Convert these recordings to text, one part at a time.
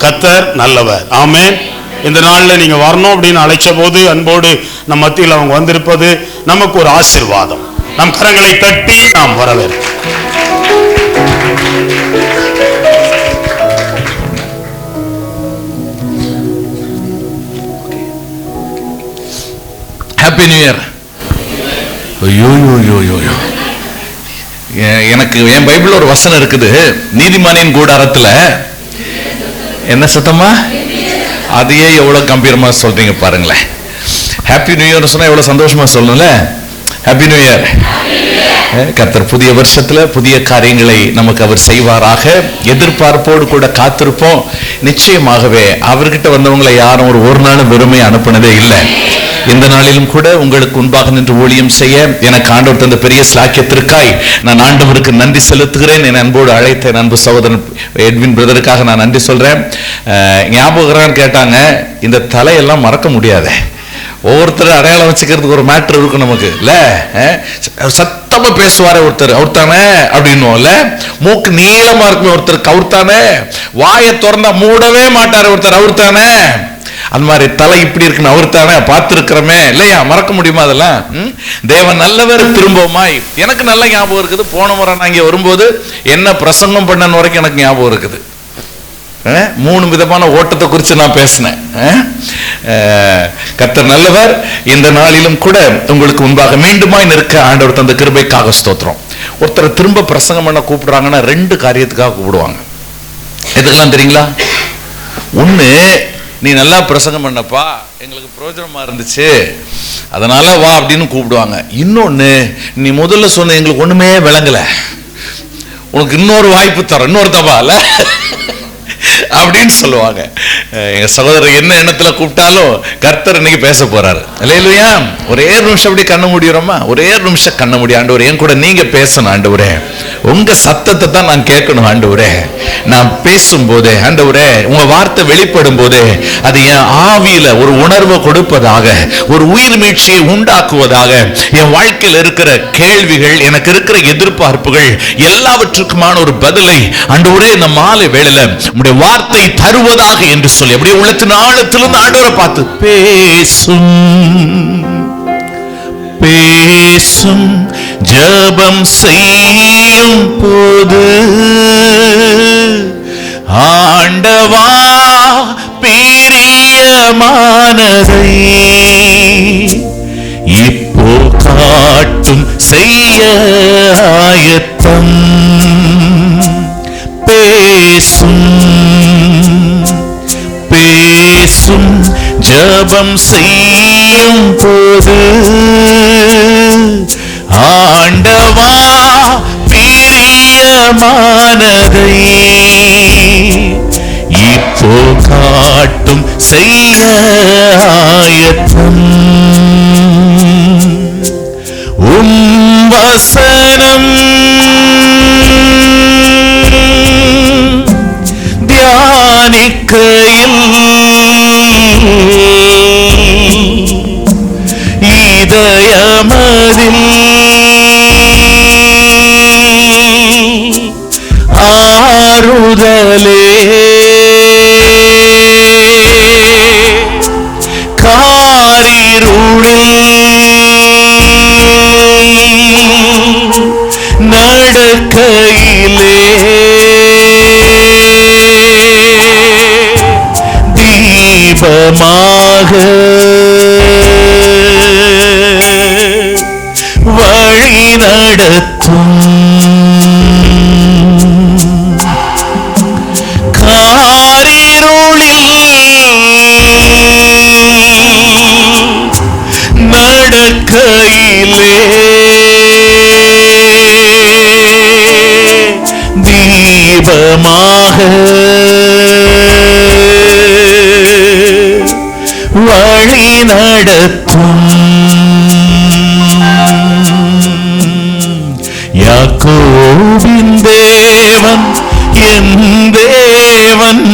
கர்த்தர் நல்லவர். ஆமென். இந்த நாளில் நீங்க வரணும் அப்படின்னு அழைச்ச போது அன்போடு நம் மத்தியில் அவங்க வந்திருப்பது நமக்கு ஒரு ஆசீர்வாதம். நம் கரங்களை தட்டி நாம் வரவேற்கிறோம். Happy new year. எனக்கு என் பைபிள் ஒரு வசனம் இருக்குது, நீதிமானின் கூடாரத்துல என்ன சத்தமா, அதையே எவ்வளவு கம்பீரமா சொல்றீங்க பாருங்களேன். ஹாப்பி நியூ இயர் சொன்னா எவ்வளவு சந்தோஷமா சொல்லணும்ல. Happy new year. கர்த்தர் புதிய வருஷத்துல புதிய காரியங்களை நமக்கு அவர் செய்வாராக. எதிர்பார்ப்போடு கூட காத்திருப்போம். நிச்சயமாகவே அவர்கிட்ட வந்தவங்களை யாரும் ஒரு நாளும் வெறுமை அனுப்பினதே இல்லை. இந்த நாளிலும் கூட உங்களுக்கு முன்பாக நின்று ஊழியம் செய்ய எனக்கு ஆண்டவர் தந்த பெரிய ஸ்லாக்கியத்திற்காய் நான் ஆண்டவருக்கு நன்றி செலுத்துகிறேன். என் அன்போடு அழைத்த என் அன்பு சகோதரன் எட்வின் பிரதருக்காக நான் நன்றி சொல்றேன். ஞாபகம் கேட்டாங்க, இந்த தலையெல்லாம் மறக்க முடியாது. ஒவ்வொருத்தர் அடையாளம் வச்சுக்கிறதுக்கு ஒரு மேட்டர் இருக்கும் நமக்கு இல்ல. சத்தமா பேசுவாரே ஒருத்தர், அவர் தானே அப்படின்னுவோம்ல. மூக்கு நீளமா இருக்குமே ஒருத்தருக்கு, அவர் தானே. வாயை திறந்தா மூடவே மாட்டாரு ஒருத்தர், அவர் தானே. அந்த மாதிரி தலை இப்படி இருக்குன்னு அவர் தானே, பார்த்துருக்கிறோமே இல்லையா, மறக்க முடியுமா அதெல்லாம்? தேவன் நல்லவர் திரும்பவுமாய். எனக்கு நல்ல ஞாபகம் இருக்குது. போன முறை நான் இங்கே வரும்போது என்ன பிரசங்கம் பண்ண வரைக்கும் எனக்கு ஞாபகம் இருக்குது. 3 விதமான ஓட்டத்தை குறித்து நான் பேசினேன். கர்த்தர் நல்லவர். இந்த நாளிலும் கூட உங்களுக்கு முன்பாக மீண்டுமாய் நிற்க ஆண்டவர் தந்த கிருபைக்காக ஸ்தோத்திரம். ஒருத்தர் திரும்ப பிரசங்கம் பண்ண கூப்பிடுறாங்கன்னா 2 காரியத்துக்காக கூப்பிடுவாங்க. எதுக்கெல்லாம் தெரியுங்களா? ஒண்ணு, நீ நல்லா பிரசங்கம் பண்ணப்பா, எங்களுக்கு பிரயோஜனமா இருந்துச்சு, அதனால வா அப்படின்னு கூப்பிடுவாங்க. இன்னொன்னு, நீ முதல்ல சொன்ன எங்களுக்கு ஒண்ணுமே விளங்கல, உனக்கு இன்னொரு வாய்ப்பு தரோம், இன்னொரு தபால அப்படின்னு சொல்லுவாங்க. எங்க சகோதரர் என்ன எண்ணத்துல கூப்பிட்டாலும் கர்த்தர் இன்னைக்கு பேச போறாரு. அல்லேலூயா. ஒரே நிமிஷம் அப்படி கண்ண முடியுறோமா? ஒரே நிமிஷம் கண்ண முடியும். ஆண்டவரே, என் கூட நீங்க பேசணும் ஆண்டவரே. உங்க சத்தத்தை தான் நான் கேட்கணும் ஆண்டவரே. நான் பேசும்போதே ஆண்டவரே, உங்க வார்த்தை வெளிப்படும் போதே அது என் ஆவியில ஒரு உணர்வை கொடுப்பதாக, ஒரு உயிர் மீட்சியை உண்டாக்குவதாக, என் வாழ்க்கையில் இருக்கிற கேள்விகள், எனக்கு இருக்கிற எதிர்பார்ப்புகள் எல்லாவற்றுக்குமான ஒரு பதிலை ஆண்டவரே இந்த மாலை வேளையில உம்முடைய வார்த்தை தருவதாக என்று சொல்லி அப்படியே உள்ளத்தின் ஆழத்திலிருந்து ஆண்டவரை பார்த்து பேசும் பேசும் ஜெபம் செய்யும் போது ஆண்டவா பிரியமானதை இப்போ காட்டும் செய்ய ஆயத்தம். பேசும் பேசும் ஜெபம் செய்யும் போது ஆண்டவா பிரியமானதை இப்போ காட்டும் செய்ய ஆயத்தம். வசனம் தியானிக்கையில் இதயமதில் ஆறுதலே காரிருளில் நடக்கையிலே தீபமாக வழி நடத்தும். நடக்கையிலே தீபமாக வழி நடத்தும். யாக்கோபின் தேவன் என் தேவன்,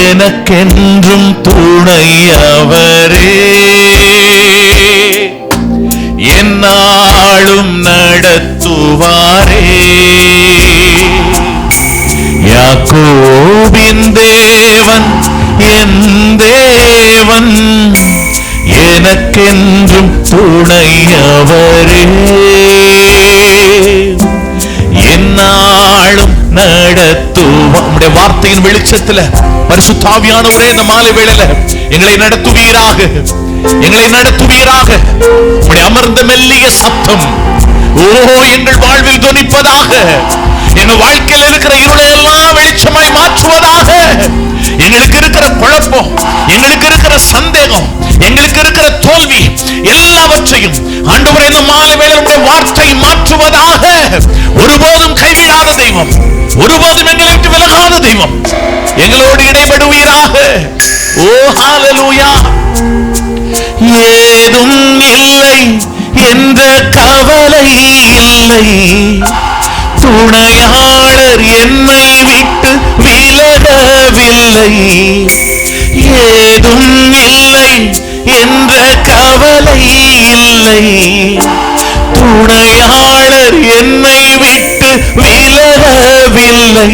எனக்கென்றும் துணையவரே, என்னாலும் நடத்துவாரே. யாக்கோபின் யாக்கோபின் தேவன் என் தேவன், எனக்கென்றும் துணையவரே. என்னாலும் நடத்துவார். உம்முடைய வார்த்தையின் வெளிச்சத்தில் பரிசுத்த ஆவியானவரே இந்த மாலை வேளையில எங்களை நடத்துவீராக, எங்களை நடத்துவீராக. உம்முடைய அமர்ந்த மெல்லிய சத்தம் எங்கள் வாழ்வில் துணிப்பதாக, எங்க வாழ்க்கையில் இருக்கிற இருளை எல்லாம் வெளிச்சமாய் மாற்றுவதாக. எங்களுக்கு இருக்கிற குழப்பம், எங்களுக்கு இருக்கிற சந்தேகம், எங்களுக்கு இருக்கிற தோல்வி எல்லாவற்றையும் ஆண்டவரே இந்த மாலை வேளையிலே வார்த்தை மாற்றுவதாக. ஒருபோதும் கைவிடாத தெய்வம், ஒருபோதும் எங்களை விட்டு விலகாத தெய்வம், எங்களோடு இடைபடுவீராக. ஓ ஹalleluya. ஏதும் இல்லை என்ற கவலை இல்லை, துணையாளர் என்னை விட்டு விலகவில்லை. ஏதும் இல்லை என்ற கவலை இல்லை, துணையாளர் என்னை விட்டு விலகவில்லை.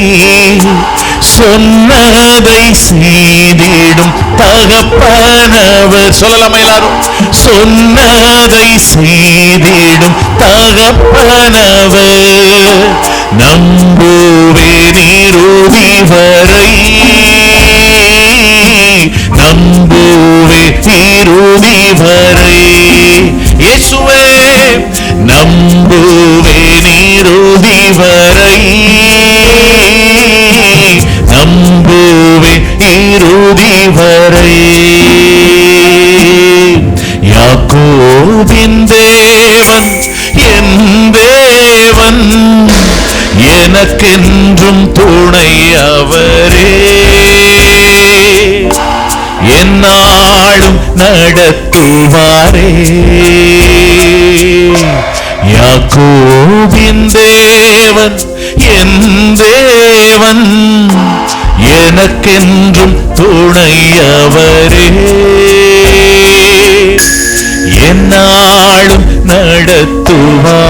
சொன்னதை செய்திடும் தகப்பனவர். சொல்லலாமா எல்லாரும்? சொன்னதை செய்திடும் தகப்பனவர். நம்புவேன் இறுதி வரை, நம்புவேன் இறுதி வரை. இயேசுவே நம்புவேன் இறுதி வரை, நம்புவேன் இறுதி வரை. யாக்கோபின் தேவன் என் தேவன், எனக்கென்றும் துணையவரே. என்னாலும் நடத்துவாரே. யாக்கோபின் தேவன் என் தேவன், எனக்கென்றும் துணையவரே. என்னாலும் நடத்துவாரே.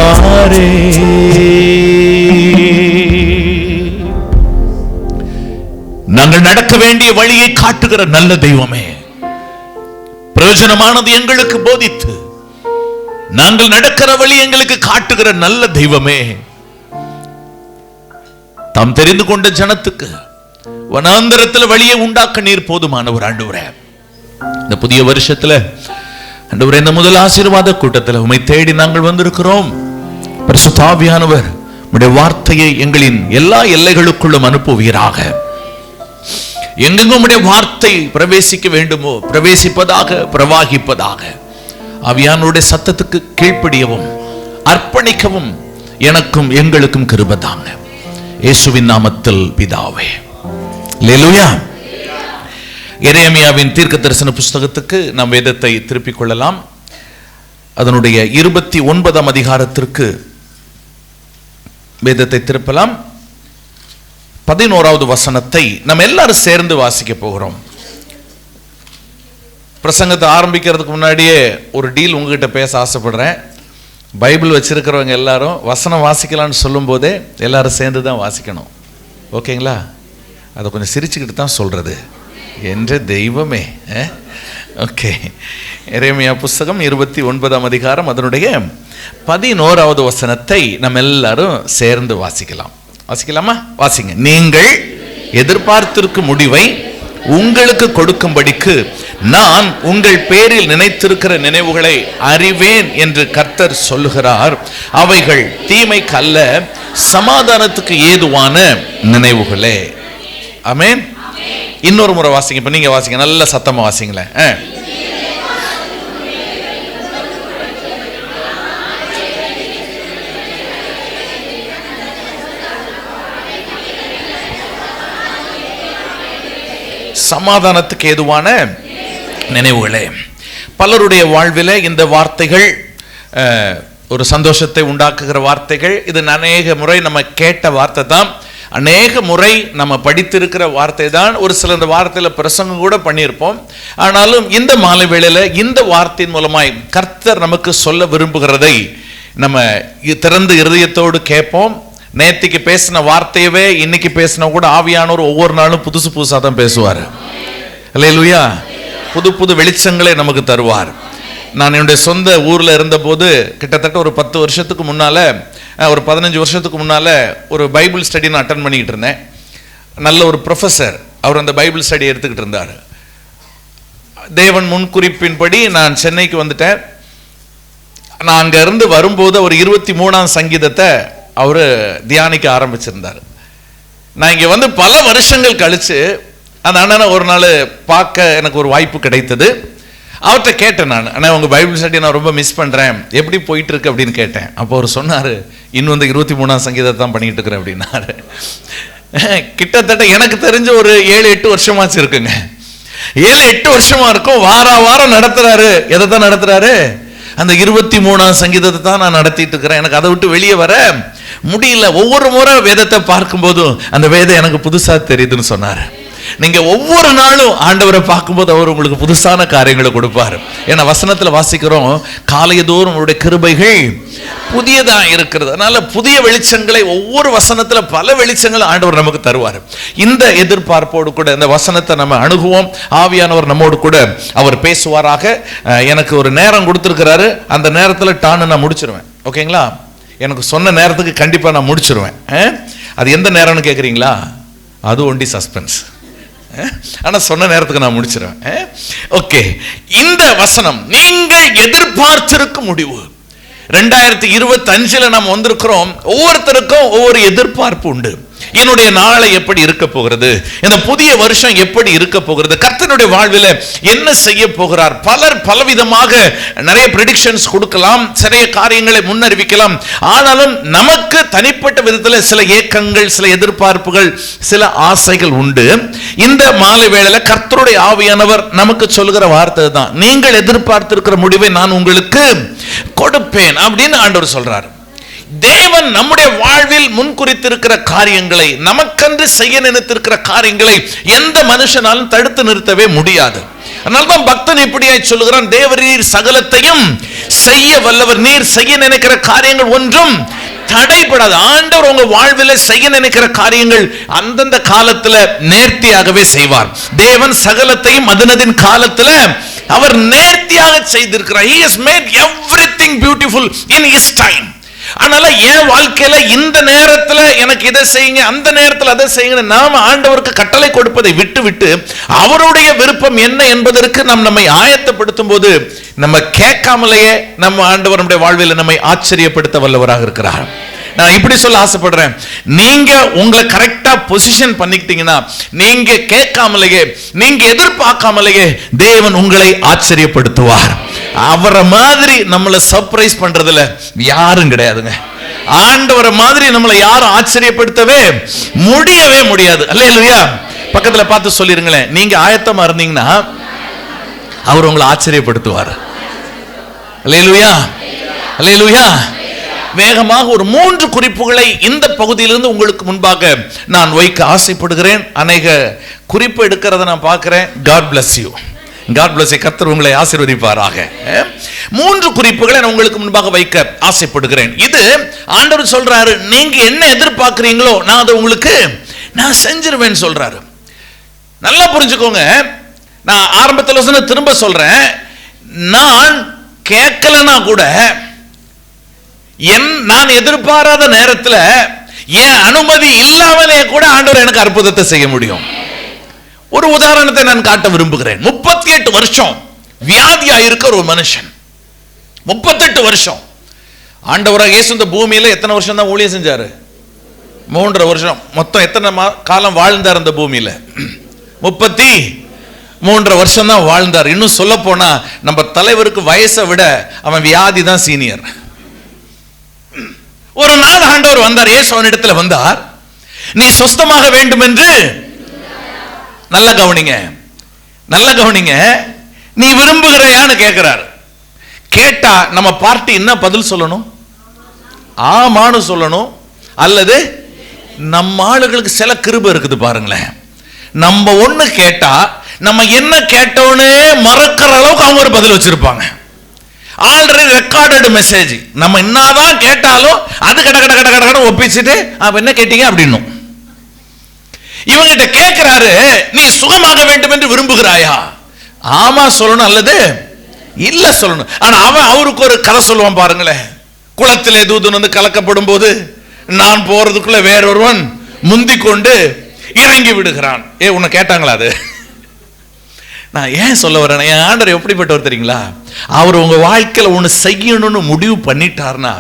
நாங்கள் நடக்க வேண்டிய வழியை காட்டுகிற நல்ல தெய்வமே, பிரயோஜனமானது எங்களுக்கு போதித்து நாங்கள் நடக்கிற வழி எங்களுக்கு காட்டுகிற நல்ல தெய்வமே, தாம் தெரிந்து கொண்ட ஜனத்துக்கு வனாந்தரத்தில் வழியை உண்டாக்க நீர் போதுமானவர். ஆண்டவரே, இந்த புதிய வருஷத்துல ஆண்டவரே, இந்த முதல் ஆசீர்வாத கூட்டத்தில் உம்மை தேடி நாங்கள் வந்திருக்கிறோம். பரிசுத்த ஆவியானவர் உம்முடைய வார்த்தையை எங்களின் எல்லா எல்லைகளுக்குள்ளும் அனுப்புவீராக. எங்கெங்கும் உம்முடைய வார்த்தை பிரவேசிக்க வேண்டுமோ பிரவேசிப்பதாக, பிரவாகிப்பதாக. ஆவியானவருடைய சத்தத்துக்கு கீழ்ப்படியவும் அர்ப்பணிக்கவும் எனக்கும் எங்களுக்கும் கிருபை தாங்க. இயேசுவின் நாமத்தில் பிதாவே, அல்லேலூயா. எரேமியாவின் தீர்க்க தரிசன புஸ்தகத்துக்கு நாம் வேதத்தை திருப்பிக் கொள்ளலாம். அதனுடைய 29ஆம் அதிகாரத்திற்கு வேதத்தை திருப்பலாம். 11வது வசனத்தை நம்ம எல்லாரும் சேர்ந்து வாசிக்க போகிறோம். பிரசங்கத்தை ஆரம்பிக்கிறதுக்கு முன்னாடியே ஒரு டீல் உங்ககிட்ட பேச ஆசைப்படுறேன். பைபிள் வச்சிருக்கிறவங்க எல்லாரும் வசனம் வாசிக்கலான்னு சொல்லும் போதே எல்லாரும் சேர்ந்து தான் வாசிக்கணும். ஓகேங்களா? அதை கொஞ்சம் சிரிச்சுக்கிட்டு தான் சொல்றது. என்ற தெய்வமே. ஓகே, எரேமியா புஸ்தகம் 29ஆம் அதிகாரம் அதனுடைய 11வது வசனத்தை நம்ம எல்லாரும் சேர்ந்து வாசிக்கலாம். வாசிக்கலாமா? வாசிங்க. நீங்கள் எதிர்பார்த்திருக்கும் முடிவை உங்களுக்கு கொடுக்கும்படிக்கு நான் உங்கள் பேரில் நினைத்திருக்கிற நினைவுகளை அறிவேன் என்று கர்த்தர் சொல்லுகிறார். அவைகள் தீமைக்கு அல்ல, சமாதானத்துக்கு ஏதுவான நினைவுகளே. ஆமென். இன்னொரு முறை வாசிங்க. இப்ப நீங்க வாசிங்க, நல்ல சத்தமா வாசிங்களேன். சமாதானத்துக்கு ஏதுவான நினைவுகளே. பலருடைய வாழ்விலே இந்த வார்த்தைகள் ஒரு சந்தோஷத்தை உண்டாக்குகிற வார்த்தைகள். இது அநேக முறை நம்ம கேட்ட வார்த்தை தான், அநேக முறை நம்ம படித்திருக்கிற வார்த்தை தான். ஒரு சில இந்த வார்த்தையில் பிரசங்கம் கூட பண்ணியிருப்போம். ஆனாலும் இந்த மாலை வேளையில இந்த வார்த்தையின் மூலமாய் கர்த்தர் நமக்கு சொல்ல விரும்புகிறதை நம்ம திறந்த இருதயத்தோடு கேட்போம். நேத்திக்கு பேசின வார்த்தையவே இன்னைக்கு பேசின கூட ஆவியானவர் ஒவ்வொரு நாளும் புதுசு புதுசா தான் பேசுவார். அல்லேலூயா. புது புது வெளிச்சங்களை நமக்கு தருவார். நான் என்னுடைய சொந்த ஊர்ல இருந்தபோது கிட்டத்தட்ட ஒரு 10 வருஷத்துக்கு முன்னால, ஒரு 15 வருஷத்துக்கு முன்னால ஒரு பைபிள் ஸ்டடி நான் அட்டன் பண்ணிக்கிட்டு இருந்தேன். நல்ல ஒரு ப்ரொஃபஸர், அவர் அந்த பைபிள் ஸ்டடி எடுத்துக்கிட்டு இருந்தார். தேவன் முன்குறிப்பின்படி நான் சென்னைக்கு வந்துட்டேன். நான் அங்க இருந்து வரும்போது அவர் 23ஆம் சங்கீதத்தை அவரு தியானிக்க ஆரம்பிச்சிருந்தார். நான் இங்க வந்து பல வருஷங்கள் கழிச்சு அந்த அண்ணனை ஒரு நாள் பார்க்க எனக்கு ஒரு வாய்ப்பு கிடைத்தது. அவர்கிட்ட கேட்டேன், நான் அண்ணா உங்க பைபிள் ஸ்டடி நான் ரொம்ப மிஸ் பண்றேன், எப்படி போயிட்டு இருக்கு அப்படின்னு கேட்டேன். அப்போ அவர் சொன்னாரு, இன்னும் வந்து 23ஆம் சங்கீதத்தை தான் பண்ணிட்டு இருக்கிறேன் அப்படின்னாரு. கிட்டத்தட்ட எனக்கு தெரிஞ்ச ஒரு 7-8 வருஷமாச்சு இருக்குங்க. 7-8 வருஷமா இருக்கும். வாரம் நடத்துறாரு. எதை தான் நடத்துறாரு? அந்த 23ஆம் சங்கீதத்தை தான் நான் நடத்திட்டு இருக்கிறேன். எனக்கு அதை விட்டு வெளியே வர முடியல. ஒவ்வொரு முறை வேதத்தை பார்க்கும் போதும் அந்த வேதம் எனக்கு புதுசா தெரியுதுன்னு சொன்னாரு. நீங்க ஒவ்வொரு நாளும் ஆண்டவரை பார்க்கும்போது அவர் உங்களுக்கு புதுசான காரியங்களை கொடுப்பாரு. ஏன்னா வசனத்துல வாசிக்கிறோம், காலையதோறும் உங்களுடைய கிருபைகள் புதியதா இருக்கிறது. அதனால புதிய வெளிச்சங்களை ஒவ்வொரு வசனத்துல பல வெளிச்சங்களை ஆண்டவர் நமக்கு தருவார். இந்த எதிர்பார்ப்போடு கூட இந்த வசனத்தை நம்ம அணுகுவோம். ஆவியானவர் நம்மோடு கூட அவர் பேசுவாராக. எனக்கு ஒரு நேரம் கொடுத்திருக்கிறாரு. அந்த நேரத்துல டான்னு நான் முடிச்சிருவேன். ஓகேங்களா? எனக்கு சொன்ன நேரத்துக்கு கண்டிப்பா நான் முடிச்சிருவேன். அது எந்த நேரம்னு கேக்குறீங்களா? அது ஒண்டி சஸ்பென்ஸ். ஆனா சொன்ன நேரத்துக்கு நான் முடிச்சிருவேன். ஓகே, இந்த வசனம் நீங்கள் எதிர்பார்த்திருக்கும் முடிவு. 2025 நாம் வந்திருக்கிறோம். ஒவ்வொருத்தருக்கும் ஒவ்வொரு எதிர்பார்ப்பு உண்டு. என்னுடைய நாளை எப்படி இருக்க போகிறது, இந்த புதிய வருஷம் எப்படி இருக்க போகிறது, கர்த்தருடைய வாழ்வில் என்ன செய்ய போகிறார். பலர் பலவிதமாக நிறைய பிரெடிக்ஷன்ஸ் கொடுக்கலாம், சில காரியங்களை முன்னறிவிக்கலாம். ஆனாலும் நமக்கு தனிப்பட்ட விதத்தில் சில ஏக்கங்கள், சில எதிர்பார்ப்புகள், சில ஆசைகள் உண்டு. இந்த மாலை வேளையில கர்த்தருடைய ஆவியானவர் நமக்கு சொல்லுகிற வார்த்தை தான், நீங்கள் எதிர்பார்த்திருக்கிற முடிவை நான் உங்களுக்கு கொடுப்பேன் அப்படின்னு ஆண்டவர் சொல்றார். தேவன் நம்முடைய வாழ்வில் முன்குறித்திருக்கிற காரியங்களை, நமக்கென்று செய்ய நினைத்திருக்கிற காரியங்களை எந்த மனுஷனாலும் தடுத்து நிறுத்தவே முடியாது. அதனால்தான் பக்தன் இப்படியாய் சொல்லுகிறான், தேவரீர் சகலத்தையும் செய்ய வல்லவர், நீர் செய்ய நினைக்கிற காரியங்கள் ஒன்றும் தடைபடாது. ஆண்டவர் உங்க வாழ்வில் செய்ய நினைக்கிற காரியங்கள் அந்தந்த காலத்துல நேர்த்தியாகவே செய்வார். தேவன் சகலத்தையும் அதனதின் காலத்துல அவர் நேர்த்தியாக செய்திருக்கிறார். He has made everything beautiful in his time. அதனால என் வாழ்க்கையில இந்த நேரத்துல எனக்கு இதை செய்யுங்க, அந்த நேரத்தில் அதை செய்யுங்க, நாம ஆண்டவருக்கு கட்டளை கொடுப்பதை விட்டு அவருடைய விருப்பம் என்ன என்பதற்கு நம்மை ஆயத்தப்படுத்தும் போது நம்ம கேட்காமலேயே நம்ம ஆண்டவர் நம்முடைய வாழ்வில் நம்மை ஆச்சரியப்படுத்த வல்லவராக இருக்கிறார். நான் இப்படி சொல்ல ஆசைப்படுறேன், நீங்க உங்களை கரெக்டா பொசிஷன் பண்ணிக்கிட்டீங்கன்னா, நீங்க கேட்காமலேயே, நீங்க எதிர்பார்க்காமலேயே தேவன் உங்களை ஆச்சரியப்படுத்துவார். அவரை மாதிரி நம்மளை சர்ப்ரைஸ் பண்றதுல யாரும் கிடையாதுங்க. ஆண்டவரை மாதிரி நம்மளை யாரும் ஆச்சரியப்படுத்தவே முடியவே முடியாது. அல்லேலூயா. பக்கத்துல பார்த்து சொல்லிருங்களேன், நீங்க ஆயத்தமா இருந்தீங்கன்னா அவர் உங்களை ஆச்சரியப்படுத்துவார். அல்லேலூயா, அல்லேலூயா. வேகமாக ஒரு 3 குறிப்புகளை இந்த பகுதியிலிருந்து உங்களுக்கு முன்பாக நான் வைக்க ஆசைப்படுகிறேன். அநேக குறிப்பு எடுக்கிறத நான் பார்க்கிறேன். God bless you. God bless you. கர்த்தர் உங்களை ஆசீர்வதிப்பாராக. 3 குறிப்புகளை நான் உங்களுக்கு முன்பாக வைக்க ஆசைப்படுகிறேன். இது ஆண்டவர் சொல்றாரு, நீங்க என்ன எதிர்பார்க்கிறீங்களோ நான் அதை உங்களுக்கு நான் செஞ்சிருவேன் சொல்றாரு. நல்லா புரிஞ்சுக்கோங்க. நான் ஆரம்பத்தில் சொன்ன திரும்ப சொல்றேன், நான் கேட்கலன்னா கூட நான் எதிர்பாராத நேரத்தில் என் அனுமதி இல்லாமலே கூட ஆண்டவர் எனக்கு அற்புதத்தை செய்ய முடியும். ஒரு உதாரணத்தை நான் காட்ட விரும்புகிறேன். 38 வருஷம் வியாதியா இருக்க ஒரு மனுஷன், 38 வருஷம். ஆண்டவராக இயேசு இந்த பூமியில எத்தனை வருஷம் தான் ஊழியம் செஞ்சாரு? 3.5 வருஷம். மொத்தம் எத்தனை காலம் வாழ்ந்தார் அந்த பூமியில? 33.5 வருஷம் தான் வாழ்ந்தார். இன்னும் சொல்ல போனா நம்ம தலைவருக்கு வயசை விட அவன் வியாதி தான் சீனியர். ஒரு நாள் ஆண்டவர் வந்தார், இயேசு அவனிடத்துல வந்தார், நீ சொஸ்தமாக வேண்டும் என்று, நல்ல கவனிங்க, நல்ல கவனிங்க, நீ விரும்புகிறாயான்னு கேட்கிறார். கேட்டா நம்ம பார்ட்டி என்ன பதில் சொல்லணும்? ஆமான்னு சொல்லணும். அல்லது நம்ம ஆளுகளுக்கு சில கிருபை இருக்குது பாருங்களேன், நம்ம ஒண்ணு கேட்டா நம்ம என்ன கேட்டோன்னு மறக்கிற அளவுக்கு அவங்க ஒரு பதில் வச்சிருப்பாங்க. Already recorded message. நம்ம என்னதான் கேட்டாலும் அது கட கட கட கட ஒப்பிச்சுட்டு அப்ப என்ன கேட்டீங்க அப்படின்னும். இவங்கிட்ட கேட்கிறாரு, நீ சுகமாக வேண்டும் என்று விரும்புகிறாயா? ஆமா சொல்லணும் அல்லது இல்ல சொல்லணும். ஆனா அவருக்கு ஒரு கதை சொல்லுவான் பாருங்களேன். குளத்திலே தூதன் வந்து கலக்கப்படும் போது நான் போறதுக்குள்ள வேறொருவன் முந்தி கொண்டு இறங்கி விடுகிறான். உன்னை கேட்டாங்களா? அது நான் ஏன் சொல்ல வரேன், என் ஆண்டவர் எப்படிப்பட்டவர் தெரியுங்களா? அவர் உங்க வாழ்க்கையில ஒண்ணு செய்யணும்னு முடிவு பண்ணிட்டார்னா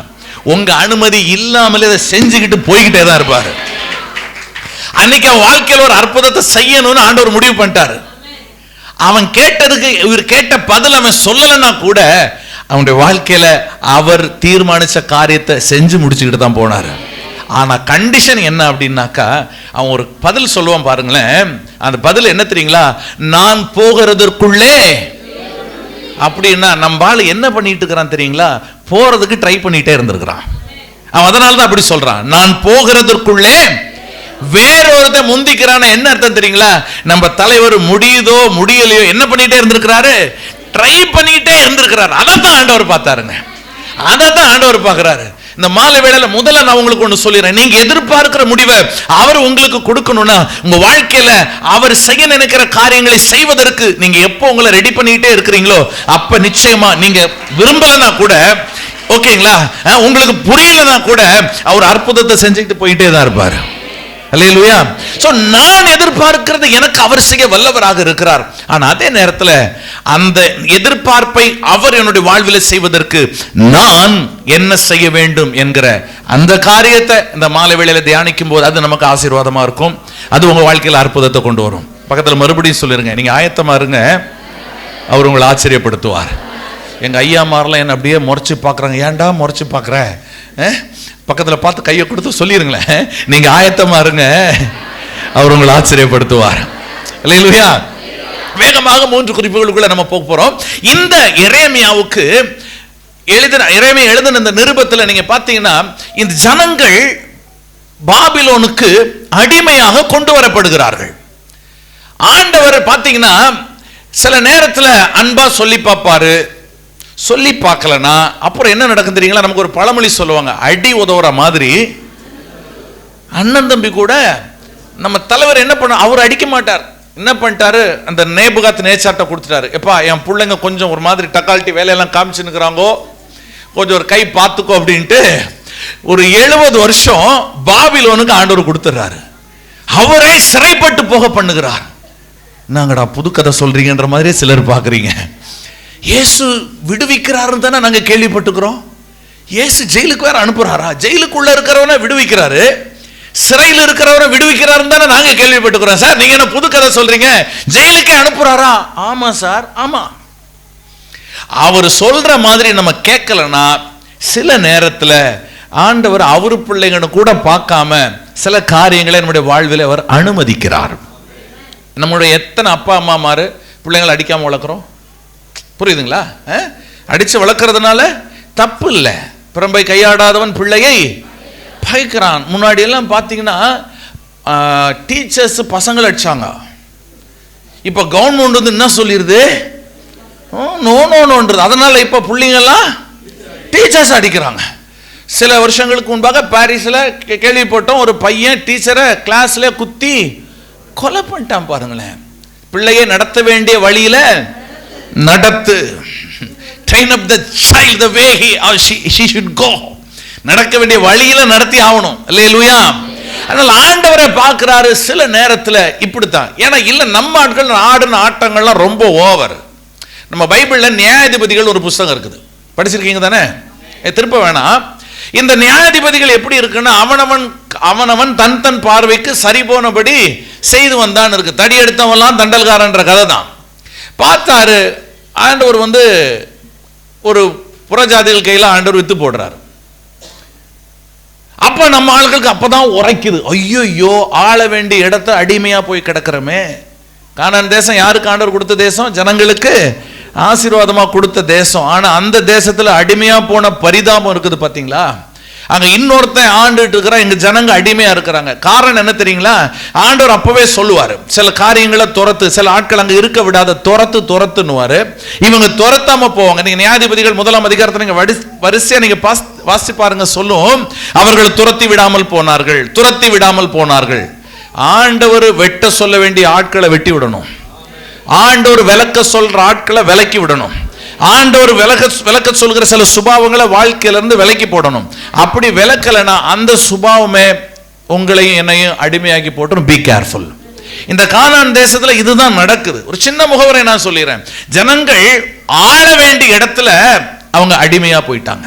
உங்க அனுமதி இல்லாமலே அதை செஞ்சுக்கிட்டு போய்கிட்டே தான் இருப்பாரு. அன்னைக்கு அவன் வாழ்க்கையில் ஒரு அற்புதத்தை செய்யணும்னு ஆண்டவர் முடிவு பண்ணிட்டாரு. அவன் கேட்டதுக்கு இவர் கேட்ட பதில் அவன் சொல்லலைன்னா கூட அவனுடைய வாழ்க்கையில அவர் தீர்மானிச்ச காரியத்தை செஞ்சு முடிச்சுக்கிட்டு தான் போனாரு. ஆனா கண்டிஷன் என்ன அப்படின்னாக்கா, அவன் ஒரு பதில் சொல்லுவான் பாருங்களேன். அந்த பதில் என்ன தெரியுங்களா? நான் போகிறதற்குள்ளே. அப்படின்னா நம்ம ஆளு என்ன பண்ணிட்டு இருக்கிறான் தெரியுங்களா? போறதுக்கு ட்ரை பண்ணிட்டே இருந்திருக்கிறான். அவன் அதனாலதான் அப்படி சொல்றான், நான் போகிறதற்குள்ளே வேறொருத்த முந்திக்கிறான. என்ன அர்த்தம் தெரியுங்களா? நம்ம தலைவர் முடியுதோ முடியலையோ என்ன பண்ணிட்டே இருந்திருக்கிறாரு? ட்ரை பண்ணிட்டே இருந்திருக்கிறாரு. அதைத்தான் ஆண்டவர் பார்த்தாருங்க. அதைத்தான் ஆண்டவர் பார்க்கிறாரு. இந்த மாலை வேளையில முதல்ல நான் உங்களுக்கு ஒன்று சொல்லிடுறேன். நீங்க எதிர்பார்க்கிற முடிவை அவர் உங்களுக்கு கொடுக்கணும்னா உங்க வாழ்க்கையில அவர் செய்ய நினைக்கிற காரியங்களை செய்வதற்கு நீங்க எப்போ உங்களை ரெடி பண்ணிட்டே இருக்கிறீங்களோ அப்ப நிச்சயமா நீங்க விரும்பலனா கூட ஓகேங்களா, உங்களுக்கு புரியலனா கூட அவர் அற்புதத்தை செஞ்சுக்கிட்டு போயிட்டே தான் இருப்பாரு. அல்லேலூயா. சோ நான் எதிர்பார்க்கிறது எனக்கு அவர் செய்ய வல்லவராக இருக்கிறார். ஆனா அதே நேரத்தில் அந்த எதிர்பார்ப்பை அவர் என்னுடைய வாழ்வில் செய்வதற்கு நான் என்ன செய்ய வேண்டும் என்கிற அந்த காரியத்தை இந்த மாலை வேளையில தியானிக்கும் போது அது நமக்கு ஆசீர்வாதமா இருக்கும். அது உங்க வாழ்க்கையில் அற்புதத்தை கொண்டு வரும். பக்கத்தில் மறுபடியும் சொல்லிருங்க, நீங்க ஆயத்தமா இருங்க, அவர் உங்களை ஆச்சரியப்படுத்துவார். எங்க ஐயா மாரெல்லாம் என்ன அப்படியே முறைச்சு பாக்குறாங்க. ஏன்டா முறைச்சு பாக்குற? பக்கத்தில் பார்த்து கையை கொடுத்து சொல்லிருங்களேன், நீங்க ஆயத்தமா இருங்க, அவர் உங்களை ஆச்சரியப்படுத்துவார். அல்லேலூயா. வேகமாக 3 குறிப்புகளுக்குள்ள நம்ம போக போறோம். இந்த எரேமியாவுக்கு எரேமியா எழுதின இந்த நிருபத்தில் நீங்க பார்த்தீங்கன்னா இந்த ஜனங்கள் பாபிலோனுக்கு அடிமையாக கொண்டு வரப்படுகிறார்கள். ஆண்டவர் பார்த்தீங்கன்னா சில நேரத்தில் அன்பா சொல்லி பார்ப்பாரு, சொல்லி பார்க்கலனா அப்புறம் என்ன நடக்கும் தெரியுங்களா? நமக்கு ஒரு பழமொழி சொல்லுவாங்க, அடி உதவுற மாதிரி அண்ணன் தம்பி கூட நம்ம தலைவர் என்ன பண்ண, அவர் அடிக்க மாட்டார். என்ன பண்ணிட்டாரு, அந்த நேபுகாத் நேச்சார்ட்ட கொடுத்துட்டாரு. எப்பா என் பிள்ளைங்க கொஞ்சம் ஒரு மாதிரி டக்கால்ட்டி வேலையெல்லாம் காமிச்சுன்னுக்குறாங்கோ, கொஞ்சம் ஒரு கை பார்த்துக்கோ அப்படின்ட்டு ஒரு 70 வருஷம் பாபிலோனுக்கு ஆண்டவர் கொடுத்துறாரு. அவரே சிறைப்பட்டு போக பண்ணுகிறார். நாங்கடா புது கதை சொல்றீங்கன்ற மாதிரி சிலர் பார்க்குறீங்க. இயேசு விடுவிக்கிறாருன்னு தானே நாங்க கேள்விப்பட்டுக்கிறோம். இயேசு ஜெயிலுக்கு வேற அனுப்புறாரா? ஜெயிலுக்குள்ள இருக்கிறவனை விடுவிக்கிறாரு, சிறையில் இருக்கிறவரை விடுவிக்கிறாருன்னு தானே நாங்க கேள்விப்பட்டுக்கிறோம். சார் நீங்க என்ன புது கதை சொல்றீங்க, ஜெயிலுக்கே அனுப்புறாரா? ஆமா சார், ஆமா. அவர் சொல்ற மாதிரி நம்ம கேட்கலன்னா சில நேரத்துல ஆண்டவர் அவரு பிள்ளைங்கன்னு கூட பார்க்காம சில காரியங்களை நம்முடைய வாழ்வில் அவர் அனுமதிக்கிறார். நம்மளுடைய எத்தனை அப்பா அம்மா மாறு பிள்ளைங்களை அடிக்காம வளர்க்குறோம், புரியுதுங்களா? அடிச்சு வளர்க்கறதுனால தப்பு இல்லை. பிறம்பை கையாடாதவன் பிள்ளையை பயக்கிறான். முன்னாடி எல்லாம் பார்த்தீங்கன்னா டீச்சர்ஸ் பசங்களை அடிச்சாங்க. இப்போ கவர்மெண்ட் வந்து என்ன சொல்லிடுது, நோ நோன்றது. அதனால இப்போ பிள்ளைங்கெல்லாம் டீச்சர்ஸ் அடிக்கிறாங்க. சில வருஷங்களுக்கு முன்பாக பாரிஸில் கேள்விப்பட்டோம், ஒரு பையன் டீச்சரை கிளாஸ்ல குத்தி கொலை பண்ணிட்டான். பாருங்களேன், பிள்ளையை நடத்த வேண்டிய வழியில நடத்து. Train up the child the way she should go. நடக்க வேண்டிய வழியில நடத்தி ஆகணும். அல்லேலூயா. அதனால ஆண்டவரை பார்க்கிறாரு சில நேரத்தில் இப்படித்தான். ஏன்னா இல்ல நம்ம ஆட்கள் ஆடுன ஆட்டங்கள்லாம் ரொம்ப ஓவர். நம்ம பைபிள்ல நியாயாதிபதிகள் ஒரு புஸ்தகம் இருக்குது, படிச்சிருக்கீங்க தானே? திருப்ப வேணாம். இந்த நியாயாதிபதிகள் எப்படி இருக்குன்னா அவனவன் தன் தன் பார்வைக்கு சரி போனபடி செய்து வந்தான் இருக்கு. தடி எடுத்தவெல்லாம் தண்டல்காரன்ற கதை தான். பார்த்தாரு ஆண்டவர் வந்து ஒரு புறஜாதிகள் கையில் ஆண்டவர் வித்து போடுறாரு. அப்ப நம்ம ஆளுகளுக்கு அப்பதான் உரைக்குது, ஐயோ ஆள வேண்டிய இடத்த அடிமையா போய் கிடக்கிறோமே. கானான் தேசம் யாருக்கு ஆண்டவர் கொடுத்த தேசம்? ஜனங்களுக்கு ஆசீர்வாதமா கொடுத்த தேசம். ஆனா அந்த தேசத்துல அடிமையா போன பரிதாபம் இருக்குது பாத்தீங்களா? அங்க இன்னொருத்தன் ஆண்டுட்டு இருக்கிறான், எங்க ஜனங்க அடிமையா இருக்கிறாங்க. காரணம் என்ன தெரியுங்களா? ஆண்டவர் அப்பவே சொல்லுவாரு, சில காரியங்களை துரத்து, சில ஆட்கள் அங்க இருக்க விடாத துரத்துன்னுவாரு. இவங்க துரத்தாம போவாங்க. நீங்க நியாயாதிபதிகள் 1ஆம் அதிகாரத்தை நீங்க வரிசையா நீங்க வாசி பாருங்க. சொல்லும், அவர்கள் துரத்தி விடாமல் போனார்கள். ஆண்டவர் வெட்ட சொல்ல வேண்டிய ஆட்களை வெட்டி விடணும். ஆண்டவர் விலக்க சொல்ற ஆட்களை விலக்கி விடணும். ஆண்டவர் விலக்க சொல்கிற சில சுபாவங்களை வாழ்க்கையில இருந்து விலக்கி போடணும். அப்படி விலக்கலைன்னா அந்த சுபாவமே உங்களையும் என்னையும் அடிமையாக்கி போட்டுரும். Be careful. இந்த கானான் தேசத்துல இதுதான் நடக்குது. ஒரு சின்ன முகவரை நான் சொல்லிடுறேன். ஜனங்கள் ஆள வேண்டிய இடத்துல அவங்க அடிமையா போயிட்டாங்க.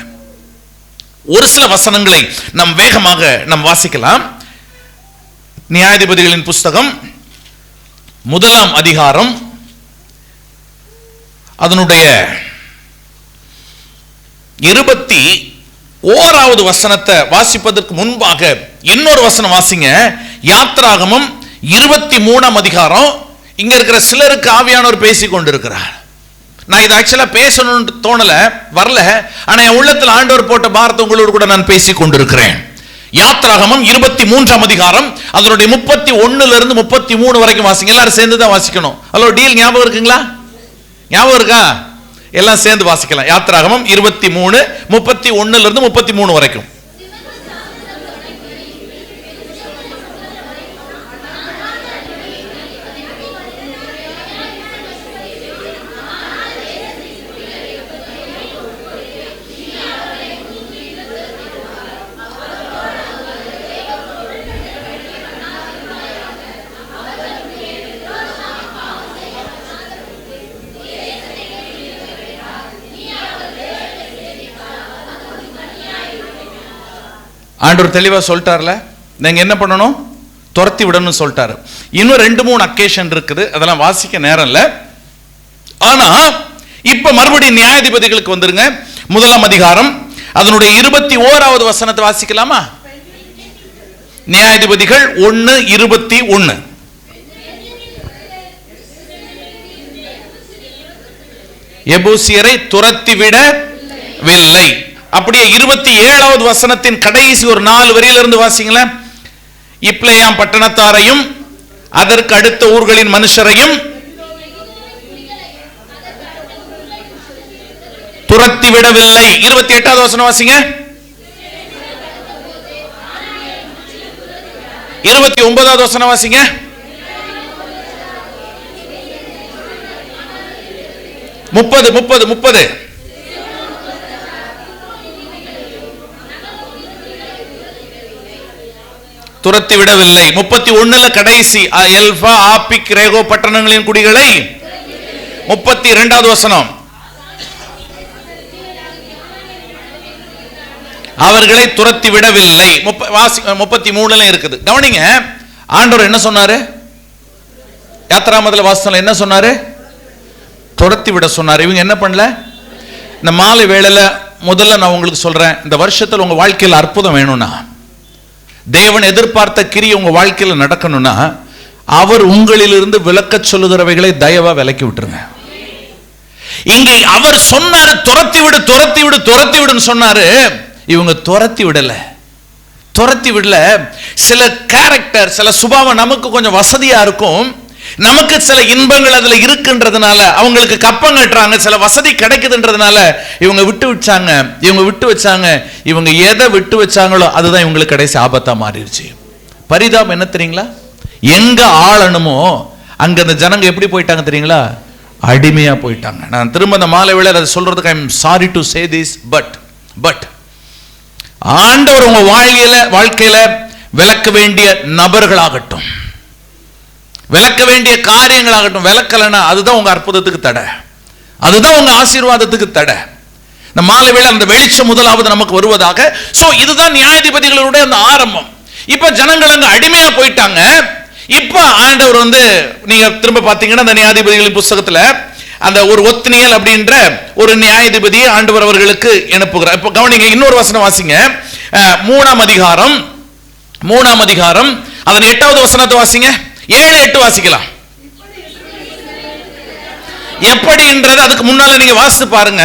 ஒரு சில வசனங்களை நாம் வேகமாக நாம் வாசிக்கலாம். நியாயாதிபதிகளின் புஸ்தகம் 1ஆம் அதிகாரம் அதனுடைய 21வது வசனத்தை வாசிப்பதற்கு முன்பாக இன்னொரு வசனம் வாசிங்க. யாத்ராகமம் 23ஆம் அதிகாரம். இங்க இருக்கிற சிலருக்கு ஆவியானவர் பேசிக் கொண்டிருக்கிறார். நான் இது ஆக்சுவலா பேசணும்னு தோணல, வரல. ஆனா என் உள்ளத்தில் ஆண்டவர் போட்ட பாரத்தை உங்களோடு கூட நான் பேசிக் கொண்டிருக்கிறேன். யாத்ராகமம் 23ஆம் அதிகாரம் அதனுடைய 31 இருந்து 33 வரைக்கும் வாசிங்க. எல்லாரும் சேர்ந்து தான் வாசிக்கணும். ஹலோ, டீல் ஞாபகம் இருக்குங்களா? ஞாபகம் இருக்கா? எல்லாம் சேர்ந்து வாசிக்கலாம். யாத்ராகமம் 23 31 இருந்து 33 வரைக்கும். ஆண்டவர் தெளிவா சொல்லிட்டார்ல, நீங்க என்ன பண்ணணும்? துரத்தி விடணும் சொல்லிட்டாரு. இன்னும் 2-3 அக்கேஷன் இருக்குது, அதெல்லாம் வாசிக்க நேரம் இல்ல. ஆனா இப்ப மறுபடியும் நியாயாதிபதிகளுக்கு வந்துருங்க. 1ஆம் அதிகாரம் அதனுடைய 21வது வசனத்தை வாசிக்கலாமா? நியாயாதிபதிகள் 1:21. எபூசியரை துரத்தி விடவில்லை. அப்படியே 27வது வசனத்தின் கடைசி ஒரு 4 வரியிலிருந்து வாசிங்களேன். இப்ளேயாம் பட்டணத்தாரையும் அதற்கு அடுத்த ஊர்களின் மனுஷரையும் துரத்தி விடவில்லை. 28வது வசனம் வாசிங்க. 29வது வசனம் வாசிங்க. 30 துரத்தி விடவில்லை. 31 கடைசி எல்பா ஆபிக் ரேகோ பட்டணங்களின் குடிகளை. 32வது வசனம் அவர்களை துரத்தி விடவில்லை. 33 இருக்குது. கவனிங்க, ஆண்டவர் என்ன சொன்னாரு? யாத்ராகமத்துல வாசனம் என்ன சொன்னாரு? துரத்தி விட சொன்னாரு. இவங்க என்ன பண்ணல? இந்த மாலை வேளையில முதல்ல நான் உங்களுக்கு சொல்றேன், இந்த வருஷத்துல உங்க வாழ்க்கையில் அற்புதம் வேணும்னா, தேவன் எதிர்பார்த்த கிரியை உங்க வாழ்க்கையில நடக்கணும்னா, அவர் உங்களிலிருந்து விலக்க சொல்லுகிறவைகளை தயவா விலக்கி விட்டுருங்க. இங்கே அவர் சொன்னாரு துரத்தி விடுன்னு சொன்னாரு. இவங்க துரத்தி விடல. சில கேரக்டர், சில சுபாவம் நமக்கு கொஞ்சம் வசதியா இருக்கும், நமக்கு சில இன்பங்கள் அதுல இருக்குன்றதுனால அவங்களுக்கு கப்பம் கட்டுறாங்க, சில வசதி கிடைக்குதுன்றதுனால இவங்க விட்டு வச்சாங்க. இவங்க எதை விட்டு வச்சாங்களோ அதுதான் இவங்களுக்கு கடைசி ஆபத்தா மாறிடுச்சு. பரிதாபம் என்ன தெரியுங்களா? எங்க ஆளணுமோ அங்க அந்த ஜனங்க எப்படி போயிட்டாங்க தெரியுங்களா? அடிமையா போயிட்டாங்க. நான் திரும்ப அந்த மாலை வேளை அதை சொல்றதுக்கு I am sorry to say this, but ஆண்டவர் உங்க வாழ்க்கையில விலக்க வேண்டிய நபர்களாகட்டும், விலக்க வேண்டிய காரியங்களாகட்டும், விலக்கலனா அதுதான் உங்க அற்புதத்துக்கு தடை, அதுதான் உங்க ஆசீர்வாதத்துக்கு தடை. இந்த மாலை வேளை அந்த வெளிச்சம் முதலாவது நமக்கு வருவதாக. சோ இதுதான் நியாயாதிபதிகளுடைய அந்த ஆரம்பம். இப்ப ஜனங்கள் அங்க அடிமையா போயிட்டாங்க. இப்ப ஆண்டவர் நீங்க திரும்ப பாத்தீங்கன்னா அந்த நியாயாதிபதிகளின் புஸ்தகத்துல அந்த ஒரு ஒத்னியேல் அப்படின்ற ஒரு நியாயாதிபதியை ஆண்டவர் அவர்களுக்கு அனுப்புகிறார். இப்ப கவனிங்க, இன்னொரு வசனம் வாசிங்க. 3ஆம் அதிகாரம் அதன் 8வது வசனத்தை வாசிங்க. 7-8 வாசிக்கலாம். எப்படின்றது அதுக்கு முன்னால நீங்க வாசித்து பாருங்க.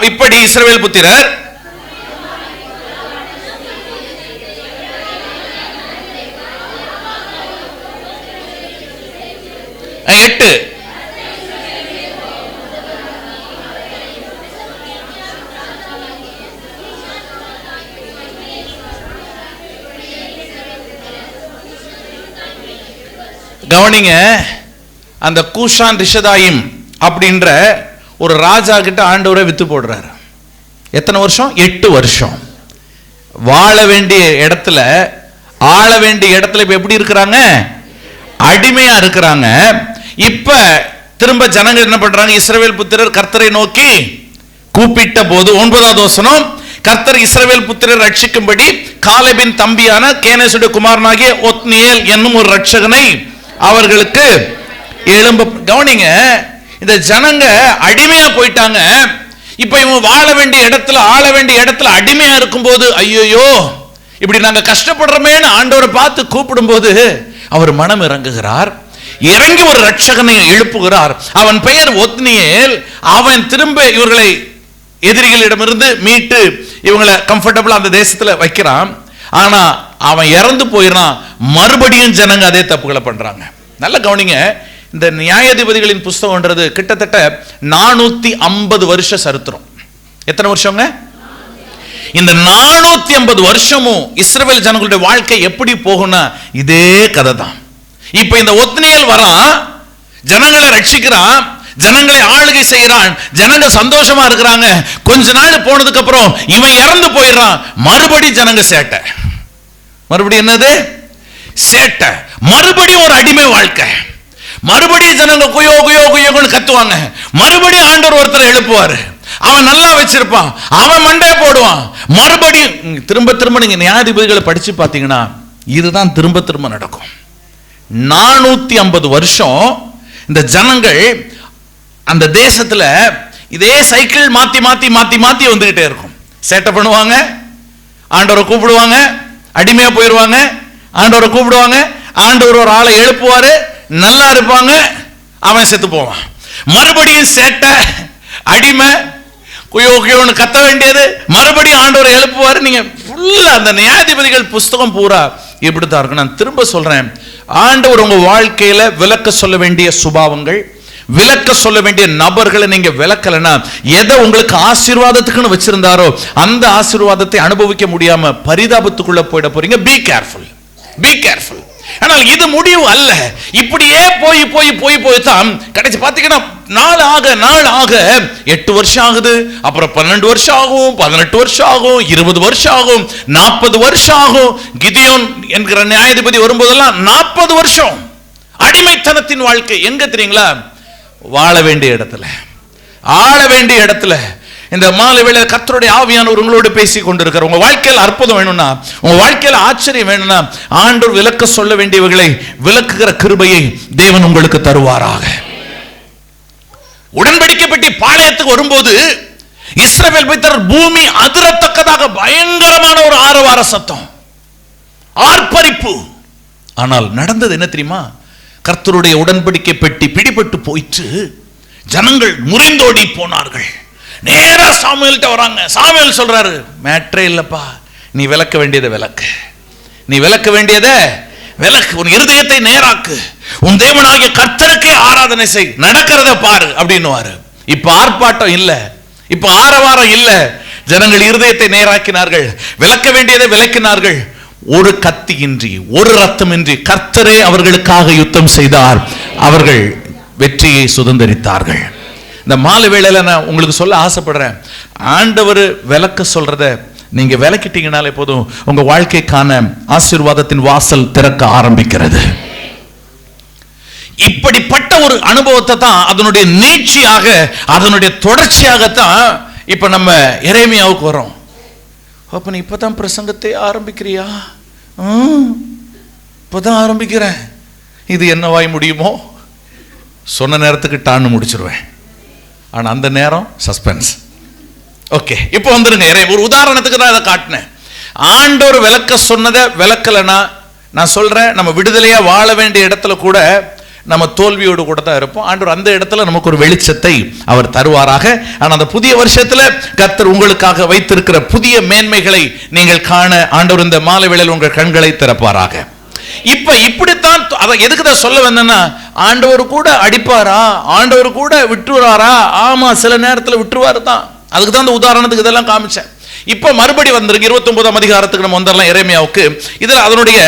இப்படி இஸ்ரவேல் புத்திரர் கவனிங்க, அந்த கூஷான் ரிஷதாயிம் அப்படின்ற ஒரு ராஜா கிட்ட ஆண்டவரை வித்து போடுறாரு. எத்தனை வருஷம்? 8 வருஷம். வாழ வேண்டிய இடத்துல, ஆள வேண்டிய இடத்துல இப்ப எப்படி இருக்கிறாங்க? அடிமையா இருக்கிறாங்க. இப்ப திரும்ப ஜனங்கள் என்ன பண்றாங்க? இஸ்ரவேல் புத்திரர் கர்த்தரை நோக்கி கூப்பிட்ட போது 9வது வசனம், கர்த்தர் இஸ்ரவேல் புத்திரர் ரட்சிக்கும்படி காலேபின் தம்பியான கேனேசுடைய குமாரனாகிய ஒத்னியேல் என்னும் ஒரு ரட்சகனை அவர்களுக்கு எழும்ப. கவனிங்க, இந்த ஜனங்க அடிமையா போயிட்டாங்க. இப்ப இவங்க வாழ வேண்டிய இடத்துல, ஆள வேண்டிய இடத்துல அடிமையா இருக்கும்போது, ஐயோ இப்படி நாங்க கஷ்டப்படுறோமேன்னு ஆண்டவரை பார்த்து கூப்பிடும் போது அவர் மனம் இறங்குகிறார். இறங்கி ஒரு ரட்சகனை எழுப்புகிறார். அவன் பெயர் ஒத்னியேல். அவன் திரும்ப இவர்களை எதிரிகளிடமிருந்து மீட்டு இவங்களை கம்ஃபர்டபிளா அந்த தேசத்துல வைக்கிறான். ஆனா அவன் இறந்து போயிடான். மறுபடியும் ஜனங்க அதே தப்புகளை பண்றாங்க. நல்ல கவனிங்க, இந்த நியாயாதிபதிகளின் புஸ்தகம்ன்றது கிட்டத்தட்ட 450 வருஷ சரித்திரம். எத்தனை வருஷங்க? இந்த 450 வருஷமும் இஸ்ரவேல் ஜனங்களுடைய வாழ்க்கை எப்படி போகும்னா இதே கதை தான். இப்ப இந்த ஒத்னியேல் வரான், ஜனங்களை ரட்சிக்கிறான், ஜனங்களை ஆளுகை செய்கிறான், ஜனங்க சந்தோஷமா இருக்கிறாங்க. கொஞ்ச நாள் போனதுக்கு அப்புறம் இவன் இறந்து போயிடுறான். மறுபடியும் ஜனங்க சேட்டை. மறுபடியும் என்னது? சேட்டை. மறுபடியும் ஒரு அடிமை வாழ்க்கை. மறுபடியும் ஜனங்க குயோ குயோ குயோன்னு கத்துவாங்க. மறுபடியும் ஆண்டவர் ஒருத்தரை எழுப்புவாரு. அவன் நல்லா வச்சிருப்பான், அவன் மண்டைய போடுவான். மறுபடியும் திரும்ப திரும்ப நீங்க நியாயாதிபதிகளை படிச்சு பார்த்தீங்கன்னா இதுதான் திரும்ப திரும்ப நடக்கும். 450 வருஷம் இந்த ஜனங்கள் அந்த தேசத்துல இதே சைக்கிள் மாத்தி மாத்தி மாத்தி மாத்தி வந்துகிட்டே இருக்கும். சேட்டை பண்ணுவாங்க, ஆண்டவரை கூப்பிடுவாங்க, அடிமையா போயிடுவாங்க, ஆண்டவரை கூப்பிடுவாங்க, ஆண்டவர் ஒரு ஆளை எழுப்புவாரு, நல்லா இருப்பாங்க, அவன் செத்து போவான். மறுபடியும் சேட்டை, அடிமை, குயோ குயோன்னு கத்த வேண்டியது, மறுபடியும் ஆண்டவரை எழுப்புவாரு. நீங்க ஃபுல்லா அந்த நியாயாதிபதிகள் புஸ்தகம் பூரா இப்படித்தான் இருக்கு. நான் திரும்ப சொல்றேன், ஆண்டவர் உங்க வாழ்க்கையில விளக்க சொல்ல வேண்டிய சுபாவங்கள், விளக்க சொல்ல வேண்டிய நபர்களை நீங்க விளக்கலனா, எதை உங்களுக்கு ஆசீர்வாதத்துக்குன்னு வச்சிருந்தாரோ அந்த ஆசீர்வாதத்தை அனுபவிக்க முடியாம பரிதாபத்துக்குள்ள போயிட போறீங்க. Be careful, be careful. ஆனால் இது முடிவு அல்ல. இப்படியே போய் போய் போய் போய் தான் கடைசி பாத்தீங்கன்னா நாள் ஆக 8 வருஷம் ஆகுது, அப்புறம் 12 வருஷம் ஆகும், 18 வருஷம் ஆகும், 20 வருஷம் ஆகும், 40 வருஷம் ஆகும். கிதியோன் என்கிற நியாயாதிபதி வரும்போதெல்லாம் 40 வருஷம் அடிமைத்தனத்தின் வாழ்க்கை. எங்க தெரியுங்களா? வாழ வேண்டிய இடத்துல, ஆள வேண்டிய இடத்துல. இந்த மாலை வேளை கர்த்தருடைய ஆவியானவர் உங்களோடு பேசிக் கொண்டிருக்கிறார். உங்க வாழ்க்கையில் அற்புதம் வேணும்னா, உங்க வாழ்க்கையில் ஆச்சரியம் வேணும்னா, ஆண்டவர் விளக்க சொல்ல வேண்டியவர்களை விளக்குகிற கிருபையை தேவன் உங்களுக்கு தருவாராக. உடன்படிக்கை பெட்டி பாளையத்துக்கு வரும்போது இஸ்ரவேல் புத்திரர் பூமி அதிரத்தக்கதாக பயங்கரமான ஒரு ஆரவார சத்தம், ஆர்ப்பரிப்பு. ஆனால் நடந்தது என்ன தெரியுமா? கர்த்தருடைய உடன்படிக்கை பெட்டி பிடிபட்டு போயிட்டு ஜனங்கள் முறிந்தோடி போனார்கள். நேரா சாமுவேல்கிட்ட வராங்க. சாமுவேல் சொல்றாரு, மேட்ரே இல்லப்பா, நீ விளக்க வேண்டியதை விளக்கு, நீ விளக்க வேண்டியதை விளக்கு, உன் இருதயத்தை நேராக்கு, உன் தேவனாகிய கர்த்தருக்கே ஆராதனை செய், நடக்கிறத பாரு அப்படின்னுவாரு. இப்ப ஆர்ப்பாட்டம் இல்ல, இப்ப ஆரவாரம் இல்ல. ஜனங்கள் இருதயத்தை நேராக்கினார்கள், விளக்க வேண்டியதை விளக்கினார்கள். ஒரு கத்தியின்றி, ஒரு ரத்தமின்றி கர்த்தரே அவர்களுக்காக யுத்தம் செய்தார். அவர்கள் வெற்றியை சுதந்தரித்தார்கள். இந்த மாலை வேளையில நான் உங்களுக்கு சொல்ல ஆசைப்படுறேன், ஆண்டவர் விளக்க சொல்றத நீங்க விளக்கிட்டீங்கனாலே போதும், உங்க வாழ்க்கைக்கான ஆசீர்வாதத்தின் வாசல் திறக்க ஆரம்பிக்கிறது. இப்படிப்பட்ட ஒரு அனுபவத்தை தான், அதனுடைய நீட்சியாக, அதனுடைய தொடர்ச்சியாகத்தான் இப்ப நம்ம எரேமியாவுக்கு வரோம். அப்ப நீ இப்பதான் பிரசங்கத்தை ஆரம்பிக்கிறியா? இப்பதான் ஆரம்பிக்கிறேன். இது என்னவாய் முடியுமோ? சொன்ன நேரத்துக்கு டான்னு முடிச்சிருவேன். ஆனா அந்த நேரம் சஸ்பென்ஸ். ஓகே, இப்போ வந்துருங்க. ஒரு உதாரணத்துக்கு தான் இதை காட்டினேன். ஆண்டவர் விளக்க சொன்னதை விளக்கலைன்னா, நான் சொல்றேன், நம்ம விடுதலையா வாழ வேண்டிய இடத்துல கூட நம்ம தோல்வியோடு கூட தான் இருப்போம். ஆண்டவர் அந்த இடத்துல நமக்கு ஒரு வெளிச்சத்தை அவர் தருவாராக. ஆனால் அந்த புதிய வருஷத்துல கர்த்தர் உங்களுக்காக வைத்திருக்கிற புதிய மேன்மைகளை நீங்கள் காண ஆண்டவர் இந்த மாலை வேளையில் உங்கள் கண்களை திறப்பாராக. இப்ப இப்படித்தான். அதை எதுக்கு தான் சொல்ல வந்தேன்னா, ஆண்டவர் கூட அடிப்பாரா, ஆண்டவர் கூட விட்டுருவாரா? ஆமா, சில நேரத்தில் விட்டுருவாரு தான். அதுக்கு தான் இந்த உதாரணத்துக்கு இதெல்லாம் காமிச்சேன். இப்ப மறுபடி வந்துருக்கு 29ஆம் அதிகாரத்துக்கு நம்ம வந்துடலாம், எரேமியாவுக்கு. இதுல அதனுடைய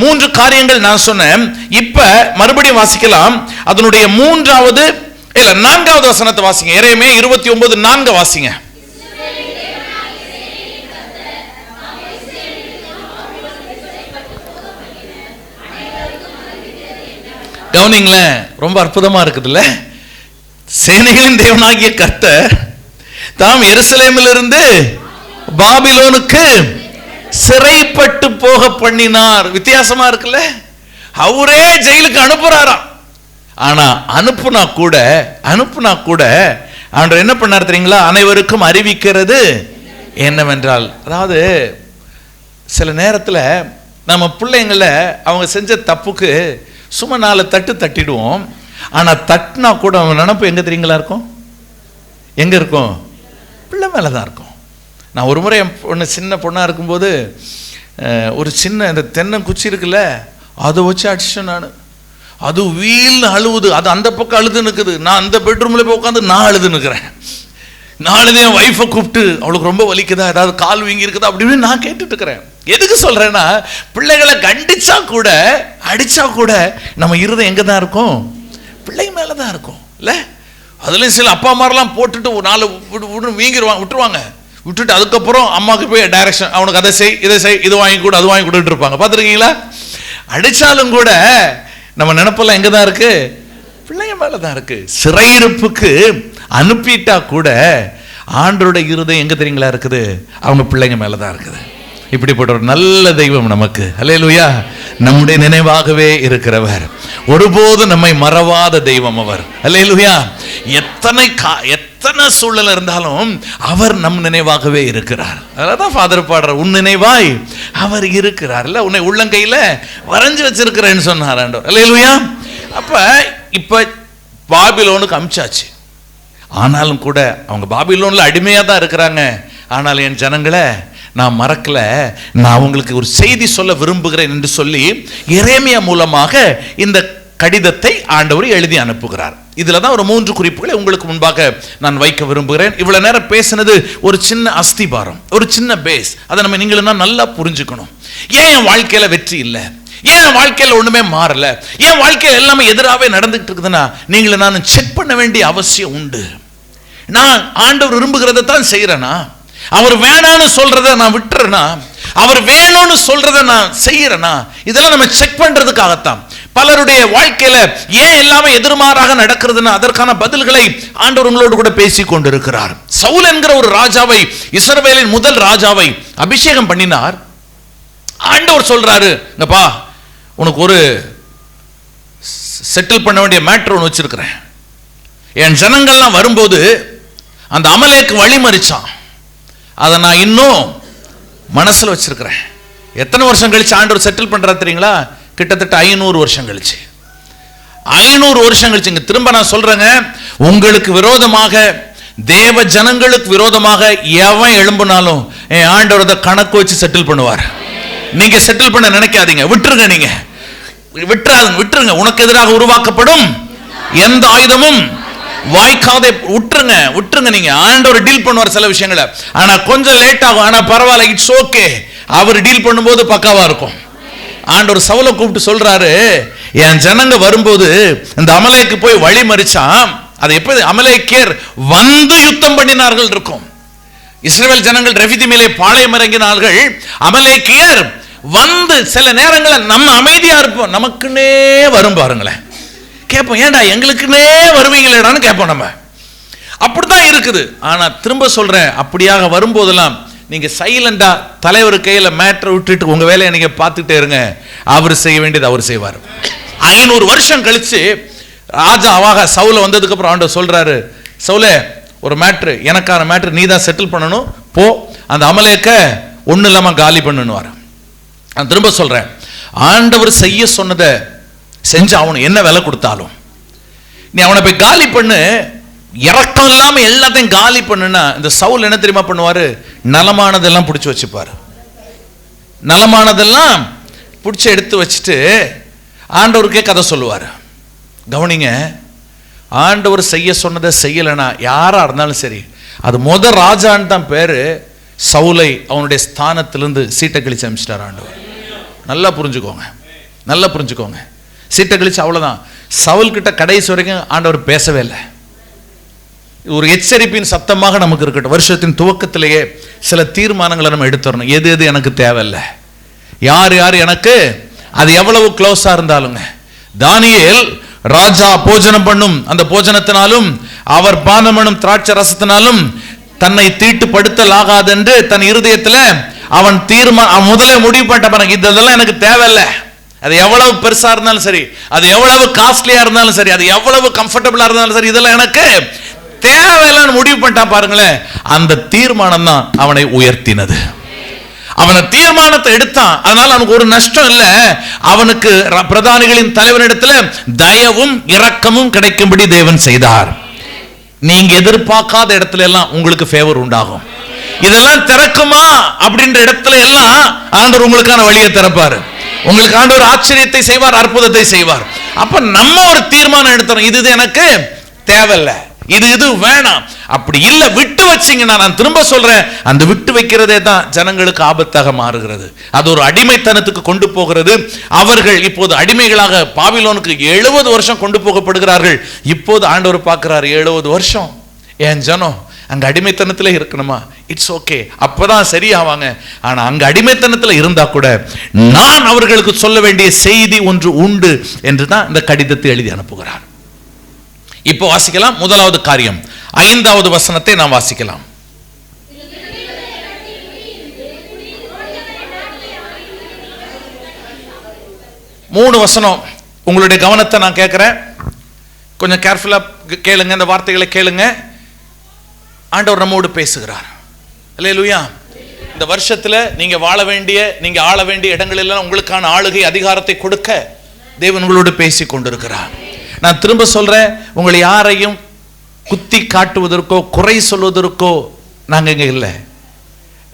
3 காரியங்கள் நான் சொன்னேன். இப்ப மறுபடியும் வாசிக்கலாம். அதனுடைய 3வது இல்ல 4வது வசனத்தை வாசிங்க. எரேமியா 29:4 வாசிங்க. கவனிங்களேன், ரொம்ப அற்புதமா இருக்குதுல்ல. சேனைகளின் தேவனாகிய கர்த்தர் தாம் எருசலேமிலிருந்து பாபிலோனுக்கு சிறைப்பட்டு போக பண்ணினார். வித்தியாசமா இருக்குல்ல. அவரே ஜெயிலுக்கு அனுப்புறாராம். ஆனா அனுப்புனா கூட ஆண்டவர் என்ன பண்ணார் தெரியுங்களா? அனைவருக்கும் அறிவிக்கிறது என்னவென்றால், அதாவது சில நேரத்தில் நம்ம பிள்ளைங்களை அவங்க செஞ்ச தப்புக்கு சும்மா 4 தட்டு தட்டிடுவோம். ஆனா தட்டினா கூட அவன் நினப்பு எங்க தெரியுங்களா இருக்கும்? எங்க இருக்கும்? பிள்ளை மேலதான் இருக்கும். நான் ஒரு முறை என் பொண்ணு சின்ன பொண்ணா இருக்கும்போது ஒரு சின்ன இந்த தென்னங்குச்சி இருக்குல்ல, அதை வச்சு அடிச்சேன் நான். அது வீல்னு அழுவுது, அது அந்த பக்கம் அழுது நிற்குது. நான் அந்த பெட்ரூம்ல போய் உட்காந்து நான் அழுது நிற்கிறேன். நானும் என் ஒய்ஃபை கூப்பிட்டு அவளுக்கு ரொம்ப வலிக்குதா, ஏதாவது கால் வீங்கி இருக்குதா அப்படின்னு நான் கேட்டுட்டு இருக்கிறேன். எதுக்கு சொல்றேன்னா, பிள்ளைகளை கண்டிச்சா கூட அடிச்சா கூட நம்ம இருதயம் எங்க தான் இருக்கும்? பிள்ளை மேலதான் இருக்கும் இல்ல. அதுலயும் சில அப்பா அம்மாரெல்லாம் போட்டுட்டு 4 வீங்கிடுவாங்க, விட்டுட்டு அதுக்கப்புறம் அம்மாவுக்கு போய் டைரக்ஷன், அவனுக்கு அதை செய், இதை செய், இது வாங்கி கூட அது வாங்கி கொடுத்துட்டு இருப்பாங்க. பார்த்துருக்கீங்களா? அடிச்சாலும் கூட நம்ம நினைப்பெல்லாம் எங்க தான் இருக்கு? பிள்ளைங்க மேலதான் இருக்கு. சிறையிருப்புக்கு அனுப்பிட்டா கூட ஆண்டோட இருதயம் எங்க தெரியுங்களா இருக்குது? அவங்க பிள்ளைங்க மேலதான் இருக்குது. இப்படிப்பட்ட ஒரு நல்ல தெய்வம் நமக்கு. அல்லேலூயா. நம்முடைய நினைவாகவே இருக்கிறவர், ஒருபோது நம்மை மறவாத தெய்வம் அவர். அல்லேலூயா. எத்தனை சூழல் இருந்தாலும் அவர் நம் நினைவாகவே இருக்கிறார். அதான் ஃபாதர் பாடுற, உன் நினைவாய் அவர் இருக்கிறார் இல்ல, உன்னை உள்ளங்கையில வரைஞ்சு வச்சிருக்கிறேன்னு சொன்னார் ஆண்டவர். அல்லேலூயா. அப்ப இப்ப பாபிலோனுக்கு அமிச்சாச்சு. ஆனாலும் கூட அவங்க பாபிலோன்ல அடிமையா தான் இருக்கிறாங்க. ஆனால் என் ஜனங்களை நான் மறக்கல, நான் உங்களுக்கு ஒரு செய்தி சொல்ல விரும்புகிறேன் என்று சொல்லி எரேமியா மூலமாக இந்த கடிதத்தை ஆண்டவர் எழுதி அனுப்புகிறார். இதுல தான் ஒரு 3 குறிப்புகளை உங்களுக்கு முன்பாக நான் வைக்க விரும்புகிறேன். இவ்வளவு நேரம் பேசினது ஒரு சின்ன அஸ்திபாரம், ஒரு சின்ன பேஸ். அதை நம்ம நீங்களும் நல்லா புரிஞ்சுக்கணும். ஏன் என் வாழ்க்கையில வெற்றி இல்லை, ஏன் என் வாழ்க்கையில ஒண்ணுமே மாறல, ஏன் வாழ்க்கையில எல்லாமே எதிராகவே நடந்துட்டு இருக்குதுன்னா, நீங்களும் நான் செக் பண்ண வேண்டிய அவசியம் உண்டு. நான் ஆண்டவர் விரும்புகிறத தான் செய்யறேனா, அவர் வேணான்னு சொல்றத நான் விட்டுறேனா, அவர் வேணும்னு சொல்றத நான் செய்யறேனா, இதெல்லாம் நம்ம செக் பண்றதுக்காகத்தான். பலருடைய வாழ்க்கையில ஏன் எல்லாமே எதிர்மாறாக நடக்கிறதுன்னா, அதற்கான பதில்களை ஆண்டவர் உங்களோடு கூட பேசிக் கொண்டிருக்கிறார். சவுல் என்கிற ஒரு ராஜாவை, இஸ்ரவேலின் முதல் ராஜாவை அபிஷேகம் பண்ணினார். ஆண்டவர் சொல்றாரு, இங்கப்பா உனக்கு ஒரு செட்டில் பண்ண வேண்டிய மேட்டர் ஒன்று வச்சிருக்கிறேன். என் ஜனங்கள்லாம் வரும்போது அந்த அமலேக்கு வழிமறிச்சான், அதை நான் இன்னும் மனசுல வச்சிருக்கிறேன். எத்தனை வருஷம் கழிச்சு ஆண்டவர் செட்டில் பண்றாரு தெரியுங்களா? கிட்டத்தட்ட 500 வருஷம் கழிச்சு. 500 வருஷம் கழிச்சு. இங்க திரும்ப நான் சொல்றேங்க, உங்களுக்கு விரோதமாக, தேவ ஜனங்களுக்கு விரோதமாக எவன் எழும்பினாலும் என் ஆண்டவர் கணக்கு வச்சு செட்டில் பண்ணுவார். நீங்க செட்டில் பண்ண நினைக்காதீங்க, விட்டுருங்க. நீங்க விட்டுருங்க. உனக்கு எதிராக உருவாக்கப்படும் எந்த ஆயுதமும் வாய்க்காதே. விட்டுருங்க. நீங்க ஆண்டவர் டீல் பண்ணுவார் சில விஷயங்களை. ஆனா கொஞ்சம் லேட் ஆகும், ஆனா பரவாயில்ல, இட்ஸ் ஓகே. அவர் டீல் பண்ணும்போது பக்காவா இருக்கும். ஆண்டவர் சவுலை கூப்பிட்டு சொல்றாரு, என் ஜனங்க வரும்போது இந்த அமலேக்கு போய் வழி மறிச்சான். அது எப்படி? அமலேக்கியர் வந்து யுத்தம் பண்ணினார்கள் இருக்கும். இஸ்ரவேல் ஜனங்கள் ரெஃபிதி மேலே பாளையம் இறங்கினார்கள். அமலேக்கியர் வந்து சில நேரங்களில் நம்ம அமைதியா இருப்போம், நமக்குன்னே வரும் பாருங்களேன். கேட்போம், ஏன்டா எங்களுக்குன்னே வருவீங்களேடான்னு கேட்போம் நம்ம. அப்படித்தான் இருக்குது. ஆனா திரும்ப சொல்றேன், அப்படியாக வரும்போதெல்லாம் நீங்க சைலண்டா தலைவர் கையில மேட்டரை விட்டுட்டு உங்க வேலையை நீங்க பார்த்துட்டே இருங்க. அவர் செய்ய வேண்டியது அவர் செய்வார். 500 வருஷம் கழிச்சு ராஜாவாக சவுல வந்ததுக்கு அப்புறம் ஆண்டவர் சொல்றாரு, சவுலே ஒரு மேட்ரு, எனக்கான மேட்ரு நீ தான் செட்டில் பண்ணணும், போ அந்த அமலேக்க ஒண்ணு இல்லாம காலி பண்ணுவார். நான் திரும்ப சொல்றேன், ஆண்டவர் செய்ய சொன்னதை செஞ்சு அவனு என்ன விலை கொடுத்தாலும் நீ அவனை போய் காலி பண்ணு. இறக்கம் இல்லாம எல்லாத்தையும் காலி பண்ணுனா இந்த சவுல் என்ன தெரியுமா பண்ணுவாரு? நலமானதெல்லாம் பிடிச்சி வச்சுப்பாரு. நலமானதெல்லாம் பிடிச்சி எடுத்து வச்சுட்டு ஆண்டவருக்கே கதை சொல்லுவார். கவனிங்க, ஆண்டவர் செய்ய சொன்னதை செய்யலைன்னா யாரா இருந்தாலும் சரி, அது முதல் ராஜான்னு தான் பேரு. சவுலை அவனுடைய ஸ்தானத்திலிருந்து சீட்டை கழிச்சு அனுப்பிச்சிட்டார் ஆண்டவர். நல்லா புரிஞ்சுக்கோங்க. நல்லா புரிஞ்சுக்கோங்க. சீட்டை கழிச்சு அவ்வளவுதான். சவுல் கிட்ட கடைசி வரைக்கும் ஆண்டவர் பேசவே இல்லை. ஒரு எச்சரிப்பின் சத்தமாக நமக்கு இருக்கட்டும். வருஷத்தின் துவக்கத்திலேயே சில தீர்மானங்களை நம்ம எடுத்துடணும். எது எது எனக்கு தேவையில்லை, யார் யார் எனக்கு, அது எவ்வளவு க்ளோஸா இருந்தாலுங்க. தானியேல் ராஜா போஜனம் பண்ணும் அந்த போஜனத்தினாலும் அவர் பானம் பண்ணும் திராட்சை ரசத்தினாலும் தன்னை தீட்டுப்படுத்தல் ஆகாது என்று தன் இருதயத்துல அவன் முதல்ல முடிவு பண்ணிட்ட பாருங்க, இதெல்லாம் எனக்கு தேவையில்லை. அது எவ்வளவு பெருசா இருந்தாலும் சரி, அது எவ்வளவு காஸ்ட்லியா இருந்தாலும் சரி, அது எவ்வளவு கம்ஃபர்டபுளா இருந்தாலும் சரி, இதெல்லாம் எனக்கு தேவையில்லைன்னு முடிவு பண்ணிட்டான் பாருங்களேன். அந்த தீர்மானம் தான் அவனை உயர்த்தினது. அவன தீர்மானத்தை எடுத்தான். அதனால அவனுக்கு ஒரு நஷ்டம் இல்ல. அவனுக்கு பிரதானிகளின் தலைவனிடத்துல தயவும் இரக்கமும் கிடைக்கும்படி தேவன் செய்தார். நீங்க எதிர்பார்க்காத இடத்துல எல்லாம் உங்களுக்கு ஃபேவர் உண்டாகும். இதெல்லாம் திறக்குமா அப்படின்ற இடத்துல எல்லாம் ஆண்டவர் உங்களுக்கான வழியை திறப்பாரு. உங்களுக்கு ஆண்டவர் ஆச்சரியத்தை செய்வார், அற்புதத்தை செய்வார். அப்ப நம்ம ஒரு தீர்மானம் எடுத்தோம், இது எனக்கு தேவையில்லை, இது வேணாம். அப்படி இல்ல விட்டு வச்சீங்கன்னா, நான் திரும்ப சொல்றேன், அந்த விட்டு வைக்கிறதே தான் ஜனங்களுக்கு ஆபத்தாக மாறுகிறது. அது ஒரு அடிமைத்தனத்துக்கு கொண்டு போகிறது. அவர்கள் இப்போது அடிமைகளாக பாபிலோனுக்கு 70 வருஷம் கொண்டு போகப்படுகிறார்கள். இப்போது ஆண்டவர் பார்க்கிறார், 70 வருஷம் என் ஜனம் அங்க அடிமைத்தனத்துல இருக்கணுமா? இட்ஸ் ஓகே, அப்பதான் சரியாவாங்க. ஆனா அங்க அடிமைத்தனத்துல இருந்தா கூட நான் அவர்களுக்கு சொல்ல வேண்டிய செய்தி ஒன்று உண்டு என்று தான் இந்த கடிதத்தை எழுதி அனுப்புகிறார். இப்போ வாசிக்கலாம். முதலாவது காரியம் 5வது வசனத்தை நாம் வாசிக்கலாம். மூணு வசனம் உங்களுடைய கவனத்தை நான் கேட்கிறேன். கொஞ்சம் கேர்ஃபுல்லா கேளுங்க, இந்த வார்த்தைகளை கேளுங்க. ஆண்டவர் நம்மோடு பேசுகிறார். அல்லேலூயா. இந்த வருஷத்துல நீங்க வாழ வேண்டிய, நீங்க ஆள வேண்டிய இடங்கள் எல்லாம் உங்களுக்கான ஆளுகை அதிகாரத்தை கொடுக்க தேவன் உங்களோடு பேசி கொண்டிருக்கிறார். நான் திரும்ப சொல்றேன், உங்களை யாரையும் குத்தி காட்டுவதற்கோ குறை சொல்வதற்கோ நாங்க இங்க இல்லை.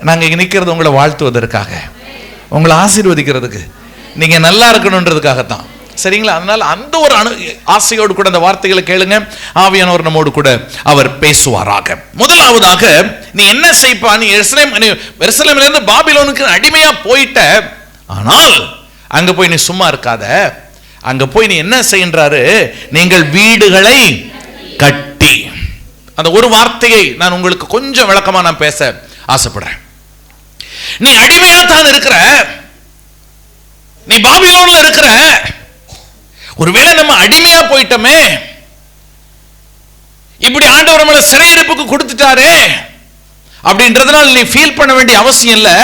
நாங்க இங்க நிக்கிறது உங்களை வாழ்த்துவதற்காக, உங்களை ஆசீர்வதிக்கிறதுக்கு, நீங்க நல்லா இருக்கணும்ன்றதுக்காகத்தான். சரிங்களா? அதனால அந்த ஒரு ஆசையோடு கூட அந்த வார்த்தைகளை கேளுங்க. ஆவியானவர் நம்மோடு கூட அவர் பேசுவாராக. முதலாவதாக, நீ என்ன செய்ப்பா, நீ எருசலேமிலிருந்து இருந்து பாபிலோனுக்கு அடிமையா போயிட்ட, ஆனால் அங்க போய் நீ சும்மா இருக்காத. அங்க போய் நீ என்ன செய்கின்றாரு, நீங்கள் வீடுகளை கட்டி. அந்த ஒரு வார்த்தையை நான் உங்களுக்கு கொஞ்சம் விளக்கமா நான் பேச ஆசைப்படுறேன். நீ அடிமையா தான் இருக்கிற, நீ பாபிலோன்ல இருக்கிற. ஒருவேளை நம்ம அடிமையா போயிட்டோமே, இப்படி ஆண்டவர் நம்மளை சிறையிருப்புக்கு கொடுத்துட்டாரே அப்படின்றதுனால நீ ஃபீல் பண்ண வேண்டிய அவசியம் இல்லை.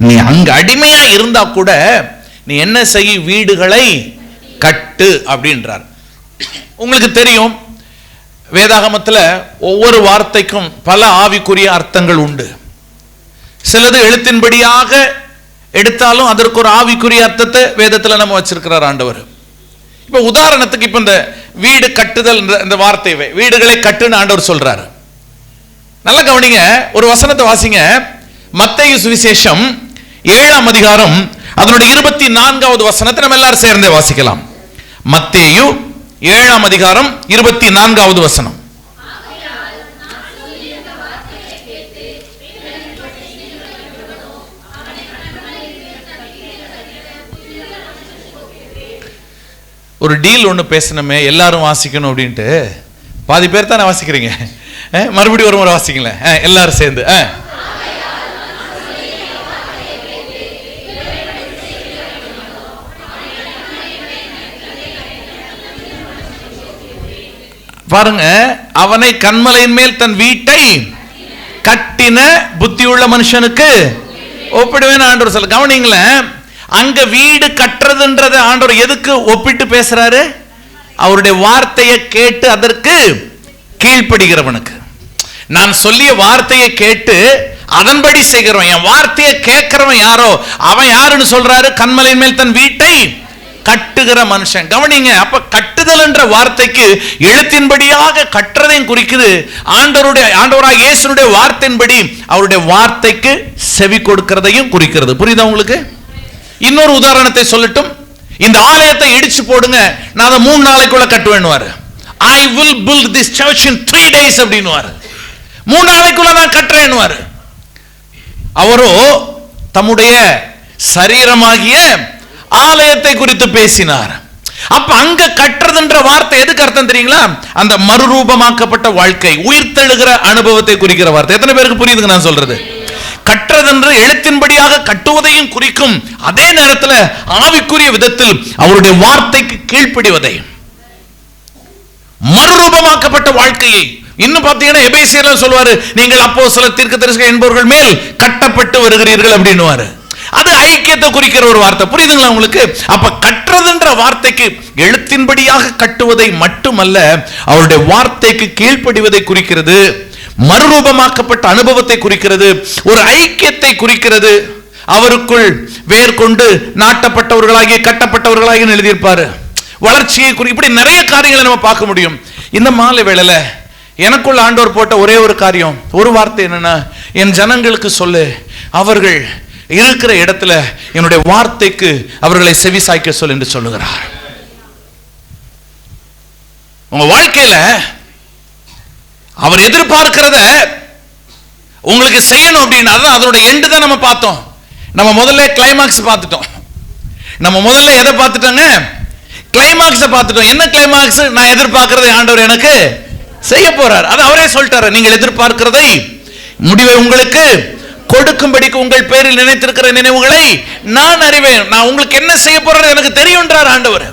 நீ அங்க அடிமையா இருந்தா கூட நீ என்ன செய்ய, வீடுகளை கட்டு அப்படின்றார். உங்களுக்கு தெரியும், வேதாகமத்தில் ஒவ்வொரு வார்த்தைக்கும் பல ஆவிக்குரிய அர்த்தங்கள் உண்டு. சிலது எழுத்தின்படியாக எடுத்தாலும் அதற்கு ஒரு ஆவிக்குரிய அர்த்தத்தை வேதத்தில் நம்ம வச்சிருக்கிறார் ஆண்டவர். இப்ப உதாரணத்துக்கு, இப்ப இந்த வீடு கட்டுதல் இந்த வார்த்தை, வீடுகளை கட்டுன்னு ஆண்டவர் சொல்றாரு. நல்லா கவனிங்க, ஒரு வசனத்தை வாசிங்க. மத்தேயு சுவிசேஷம் 7ஆம் அதிகாரம் அதனுடைய 24வது வசனத்தை நம்ம எல்லாரும் சேர்ந்தே வாசிக்கலாம். மத்தேயு 7ஆம் அதிகாரம் 24வது வசனம். ஒரு டீல் ஒன்று பேசணுமே, எல்லாரும் வாசிக்கணும் அப்படின்ட்டு. பாதி பேர் தானே வாசிக்கிறீங்க, மறுபடியும் ஒரு முறை வாசிக்கல எல்லாரும் சேர்ந்து. பாருங்க, அவனை கன்மலையின் மேல் தன் வீட்டை கட்டின புத்தியுள்ள மனுஷனுக்கு ஒப்பிடுவேன் ஆண்டவர் சொல்ல. கவனிங்களேன், அங்க வீடு கட்டுறதுன்றத ஆண்டவர் எதுக்கு ஒப்பிட்டு பேசுறாரு? அவருடைய வார்த்தையை கேட்டு அதற்கு கீழ்ப்படுகிறவனுக்கு. நான் சொல்லிய வார்த்தையை கேட்டு அதன்படி செய்கிறவன், என் வார்த்தையை கேட்கிறவன் யாரோ அவன் யாருன்னு சொல்றாரு? கன்மலையின் மேல் தன் வீட்டை கட்டுகிற மனுஷன். கவனிங்க, அப்ப கட்டுதல் என்ற வார்த்தைக்கு எழுத்தின்படியாக கட்டுறதையும் குறிக்குது. ஆண்டவராகிய இயேசுனுடைய வார்த்தையின்படி அவருடைய வார்த்தைக்கு செவி கொடுக்கிறதையும் குறிக்கிறது. புரியுதா உங்களுக்கு? இன்னொரு உதாரணத்தை சொல்லட்டும். இந்த ஆலயத்தை இடிச்சு போடுங்க, நான் அதை 3 நாளைக்குள்ள கட்டுவேன்னுவாரு. I will build this church in 3 days அப்படின்னுவாரு. 3 நாளைக்குள்ள நான் கட்டுறேன்னுவாரு. அவரோ தம்முடைய சரீரமாகிய ஆலயத்தை குறித்து பேசினார். அப்ப அங்க கட்டுறதுன்ற வார்த்தை எதுக்கு அர்த்தம் தெரியுங்களா? அந்த மறுரூபமாக்கப்பட்ட வாழ்க்கை, உயிர்த்தெழுகிற அனுபவத்தை குறிக்கிற வார்த்தை. எத்தனை பேருக்கு புரியுதுங்க நான் சொல்றது? கற்றதென்று எழுத்தின்படியாக கட்டுவதையும் குறிக்கும். அதே நேரத்தில் ஆவிக்குரிய விதத்தில் அவருடைய வார்த்தைக்கு கீழ்ப்படிவதை, மறுரூபமாக்கப்பட்ட வாழ்க்கையை. இன்னும் பார்த்தீங்கன்னா எபேசியர்ல சொல்வாரு, நீங்கள் அப்போஸ்தலர் தீர்க்கதரிசிகள் என்பவர்கள் மேல் கட்டப்பட்டு வருகிறீர்கள் அப்படின்னுவாரு. அது ஐக்கியத்தை குறிக்கிற ஒரு வார்த்தை. புரியுதுங்களா உங்களுக்கு? அப்ப கற்றதுன்ற வார்த்தைக்கு எழுத்தின்படியாக கட்டுவதை மட்டுமல்ல, அவருடைய வார்த்தைக்கு கீழ்ப்படிவதை குறிக்கிறது, மறுரூபமாக்கப்பட்ட அனுபவத்தை குறிக்கிறது, ஒரு ஐக்கியத்தை குறிக்கிறது. அவருக்குள் வேர் கொண்டு நாட்டப்பட்டவர்களாகி கட்டப்பட்டவர்களாகி எழுதியிருப்பாரு. வளர்ச்சியை இப்படி நிறைய காரியங்களை நம்ம பார்க்க முடியும். இந்த மாலை வேளையில எனக்குள்ள ஆண்டவர் போட்ட ஒரே ஒரு காரியம், ஒரு வார்த்தை என்னன்னா, என் ஜனங்களுக்கு சொல்லு, அவர்கள் இருக்கிற இடத்துல என்னுடைய வார்த்தைக்கு அவர்களை செவிசாய்க்க சொல் என்று சொல்லுகிறார். உங்க வாழ்க்கையில அவர் எதிர்பார்க்கிறத உங்களுக்கு செய்யணும் அப்படின்னா அதோட எண்டு தான் நம்ம பார்த்தோம். நம்ம முதல்ல கிளைமாக்ஸ் பார்த்துட்டோம். நம்ம முதல்ல எதை பார்த்துட்டோங்க? கிளைமாக்ஸ் பார்த்துட்டோம். என்ன கிளைமாக்ஸ்? நான் எதிர்பார்க்கிறதை ஆண்டவர் எனக்கு செய்ய போறார். அது அவரே சொல்லிட்டாரு. நீங்கள் எதிர்பார்க்கிறதை முடிவை உங்களுக்கு கொடுக்கும்படிக்கு உங்கள் பேரில் நினைத்திருக்கிற நினைவுகளை நான் அறிவேன். நான் உங்களுக்கு என்ன செய்ய போறது எனக்கு தெரியும்ன்றார் ஆண்டவர்.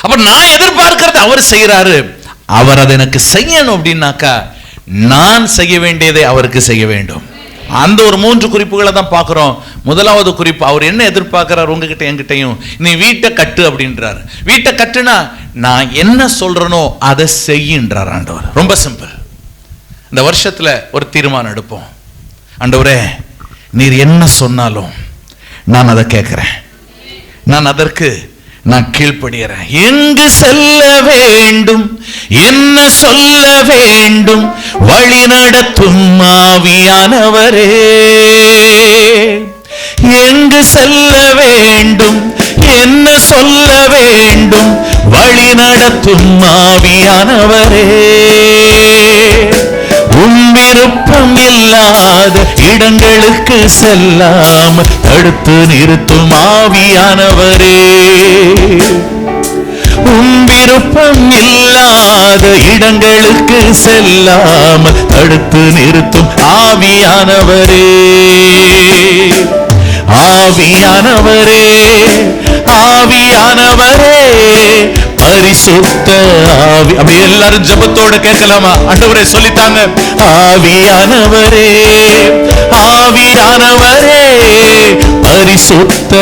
அப்ப நான் எதிர்பார்க்கிறது அவர் செய்யறாரு. அவர் அதை எனக்கு செய்யணும் அப்படின்னாக்கா நான் செய்ய வேண்டியதை அவருக்கு செய்ய வேண்டும். அந்த ஒரு 3 குறிப்புகளை தான் பார்க்கிறோம். முதலாவது குறிப்பு, அவர் என்ன எதிர்பார்க்கிறார் உங்ககிட்ட என்கிட்டையும்? நீ வீட்டை கட்டு அப்படின்றார். வீட்டை கட்டுனா நான் என்ன சொல்றனோ அதை செய்யின்றார் ஆண்டவர். ரொம்ப சிம்பிள். இந்த வருஷத்துல ஒரு தீர்மானம் எடுப்போம். ஆண்டவரே, நீர் என்ன சொன்னாலும் நான் அதை கேட்கிறேன், நான் அதற்கு நான் கீழ்ப்படுகிறேன். எங்கு செல்ல வேண்டும், என்ன சொல்ல வேண்டும், வழி நடத்தும் ஆவியானவரே. எங்கு செல்ல வேண்டும், என்ன சொல்ல வேண்டும், வழி நடத்தும் ஆவியானவரே. உன் விருப்பம் இல்லாத இடங்களுக்கு செல்லாமல் தடுத்து நிறுத்தும் ஆவியானவரே. உன் விருப்பம் இல்லாத இடங்களுக்கு செல்லாமல் தடுத்து நிறுத்தும் ஆவியானவரே. ஆவியானவரே, ஆவியானவரே, பரிசுத்த ஆவி. அப்படி எல்லாரும் ஜெபத்தோட கேட்கலாமா? ஆண்டவரே சொல்லித்தாங்க. ஆவியானவரே, ஆவியானவரே, பரிசுத்த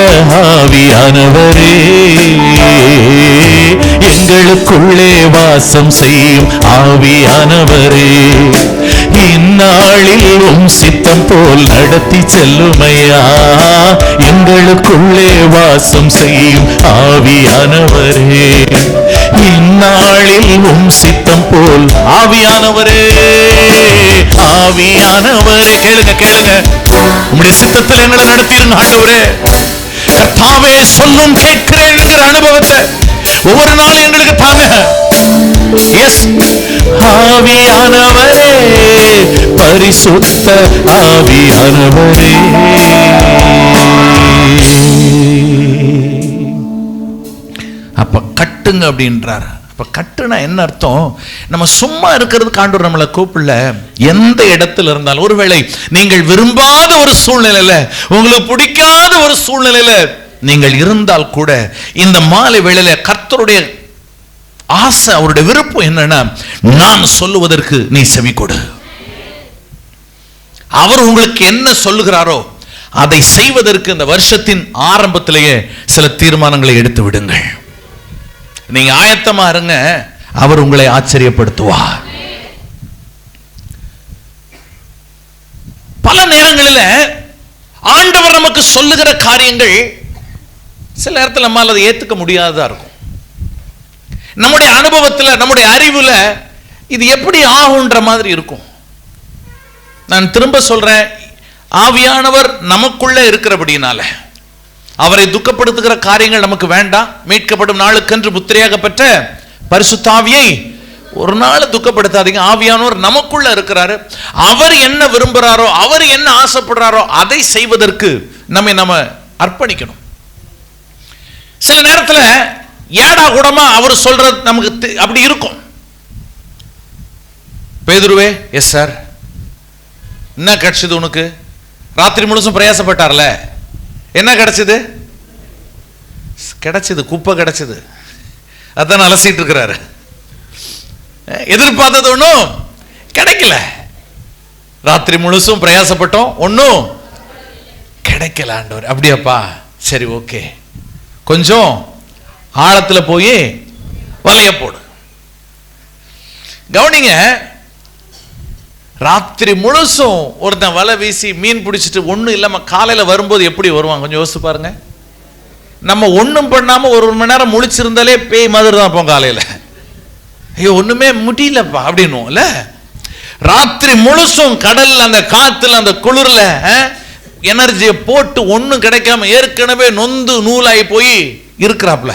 ஆவியானவரே, எங்களுக்குள்ளே வாசம் செய்யும் ஆவியானவரே, இந்நாளில் உம் சித்தம் போல் நடத்தி செல்லுமையா. எங்களுக்குள்ளே வாசம் செய்யும் ஆவியானவரே, இந்நாளில் உம் சித்தம் போல். ஆவியானவரே, ஆவியானவரே, கேளுங்க கேளுங்க, உம்முடைய சித்தத்தில் எங்களை நடத்திருங்க ஆண்டவரே. கர்த்தாவே, சொல்லும் கேட்கிறேன் என்கிற அனுபவத்தை ஒவ்வொரு நாளும் எங்களுக்கு தாங்க. எஸ், ஆவியானவரே, பரிசுத்த ஆவியானவரே. அப்ப கட்டுங்க அப்படின்றார். அப்ப கட்டுனா என்ன அர்த்தம்? நம்ம சும்மா இருக்கிறதுக்கு ஆண்டவர் நம்மளை கூப்பிடல. எந்த இடத்துல இருந்தாலும், ஒருவேளை நீங்கள் விரும்பாத ஒரு சூழ்நிலையில, உங்களுக்கு பிடிக்காத ஒரு சூழ்நிலையில நீங்கள் இருந்தால் கூட, இந்த மாலை வேளையில கர்த்தருடைய ஆசை, அவருடைய விருப்பம் என்னன்னா, நான் சொல்லுவதற்கு நீ செவி கொடு. அவர் உங்களுக்கு என்ன சொல்லுகிறாரோ அதை செய்வதற்கு இந்த வருஷத்தின் ஆரம்பத்திலேயே சில தீர்மானங்களை எடுத்து விடுங்கள். நீங்க ஆயத்தமா இருங்க, அவர் உங்களை ஆச்சரியப்படுத்துவார். பல நேரங்களில் ஆண்டவர் நமக்கு சொல்லுகிற காரியங்கள் சில நேரத்தில் நம்மால் அதை ஏற்றுக்க முடியாததா இருக்கும். நம்முடைய அனுபவத்தில், நம்முடைய அறிவுல இது எப்படி ஆகுன்ற மாதிரி இருக்கும். நான் திரும்ப சொல்றேன், ஆவியானவர் நமக்குள்ள இருக்கிறபடினால அவரை துக்கப்படுத்துகிற காரியங்கள் நமக்கு வேண்டாம். மீட்கப்படும் நாளுக்கென்று முத்திரையாக பெற்ற பரிசுத்த ஆவியை ஒரு நாள் துக்கப்படுத்தாதீங்க. ஆவியானவர் நமக்குள்ள இருக்கிறாரு. அவர் என்ன விரும்புகிறாரோ, அவர் என்ன ஆசைப்படுறாரோ அதை செய்வதற்கு நம்ம அர்ப்பணிக்கணும். சில நேரத்தில் ஏடா கூடமா அவர் சொல்றது நமக்கு அப்படி இருக்கும். பேதுருவே, எஸ் சார், என்ன கிடைச்சது உனக்கு? ராத்திரி முழுசும் பிரயாசப்பட்டார்ல, என்ன கிடைச்சது? கிடைச்சது குப்பை கிடைச்சது. அதான் அலசிட்டு இருக்கிறாரு. எதிர்பார்த்தது ஒன்றும் கிடைக்கல. ராத்திரி முழுசும் பிரயாசப்பட்டோம், ஒன்றும் கிடைக்கல ஆண்டவர். அப்படியாப்பா, சரி ஓகே, கொஞ்சம் ஆழத்தில் போய் வலைய போடு. கவனிங்க, ராத்திரி முழுசும் ஒருத்தன் வலை வீசி மீன் பிடிச்சிட்டு ஒன்றும் இல்லாமல் காலையில் வரும்போது எப்படி வருவான் கொஞ்சம் யோசிச்சு பாருங்க. நம்ம ஒன்றும் பண்ணாமல் ஒரு மணி நேரம் முழிச்சிருந்தாலே பேய் மாதிரி தான் இருப்போம் காலையில். ஐயோ ஒன்றுமே முடியலப்பா அப்படின்னும் இல்லை. ராத்திரி முழுசும் கடல்ல அந்த காத்துல அந்த குளிர்ல எனர்ஜியை போட்டு ஒன்றும் கிடைக்காம ஏற்கனவே நொந்து நூலாகி போய் இருக்கிறாப்ல.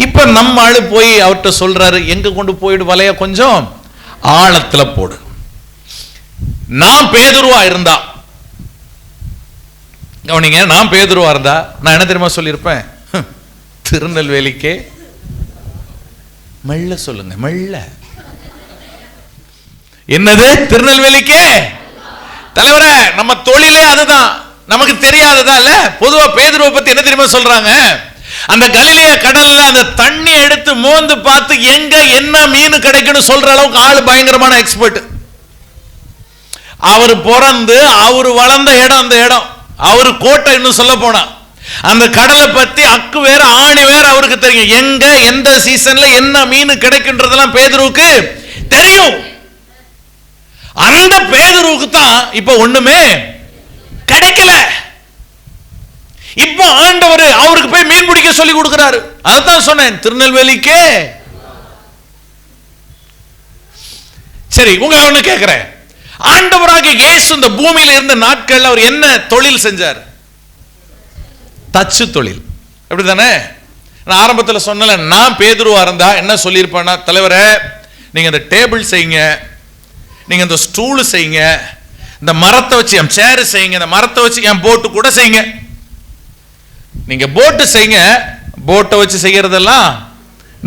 இப்ப நம்ம ஆளு போய் அவர்கிட்ட சொல்றாரு, எங்க கொண்டு போயிடு வலைய, கொஞ்சம் ஆழத்துல போடு. நான் பேதுருவா இருந்தா, கவனிங்க, நான் பேதுருவா இருந்தா நான் என்ன தெரியுமா சொல்லியிருப்பேன்? திருநெல்வேலிக்கே மெல்ல சொல்லுங்க, மெல்ல. என்னது? திருநெல்வேலிக்கே தலைவரே, நம்ம தொழிலே அதுதான், நமக்கு தெரியாததா இல்ல. பொதுவா பேதுருவை பத்தி என்ன தெரியுமா சொல்றாங்க? அந்த கலிலேய கடல்ல அந்த தண்ணி எடுத்து மோந்து பார்த்து எங்க என்ன மீன் கிடைக்குன்னு சொல்ற அளவுக்கு ஆளு பயங்கரமான எக்ஸ்பர்ட். அவர் பிறந்து அவர் வளர்ந்த இடம் அந்த இடம், அவரு கோட்டை. இன்னும் சொல்ல போனா அந்த கடலை பத்தி அக்கு வேற ஆணி வேற அவருக்கு தெரியும். எங்க எந்த சீசன்ல என்ன மீன் கிடைக்குன்றதெல்லாம் பேதுருவுக்கு தெரியும். அந்த பேதுருவுக்கு தான் இப்ப ஒண்ணுமே கிடைக்கல. இப்ப ஆண்டவர் அவருக்கு போய் மீன் பிடிக்க சொல்லி கொடுக்கிறாரு. அதான் சொன்னேன், திருநெல்வேலிக்கே. சரி, உங்களை ஒண்ணு கேட்கிறேன், ஆண்டவராக இயேசு இந்த பூமியில இருந்த நாட்கள் அவர் என்ன தொழில் செஞ்சார்? தச்சு தொழில், அப்படிதானே? நான் ஆரம்பத்தில் சொன்னல, நான் பேதுருவா இருந்தா என்ன சொல்லியிருப்பேன்னா, தலைவரே நீங்க இந்த டேபிள் செய்யுங்க, நீங்க இந்த ஸ்டூல் செய்யுங்க, இந்த மரத்தை வச்சு என் சேர் செய்யுங்க, இந்த மரத்தை வச்சு என் போட்டு கூட செய்யுங்க. நீங்க போட்டு செய்யுங்க, போட்டை வச்சு செய்யறதெல்லாம்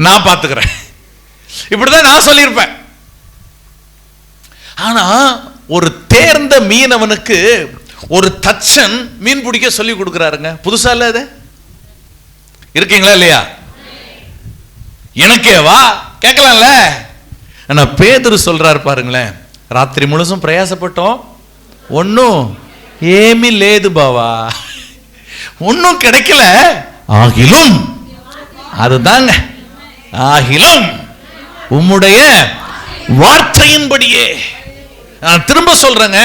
நான் பார்த்துக்கிறேன். இப்படிதான் நான் சொல்லியிருப்பேன். ஆனா ஒரு தேர்ந்த மீனவனுக்கு ஒரு தச்சன் மீன் பிடிக்க சொல்லி கொடுக்கிறாருங்க. புதுசா இல்ல அது? இருக்கீங்களா இல்லையா? எனக்கே வா கேட்கலாம்ல. ஆனா பேதுரு சொல்றாரு பாருங்களேன், ராத்திரி முழுசும் பிரயாசப்பட்டோம், ஒன்னும் ஏமி லேது பாவா, ஒன்னும் கிடைக்கல. ஆகிலும், அதுதாங்க, ஆகிலும் உம்முடைய வார்த்தையின்படியே. நான் திரும்ப சொல்றேங்க,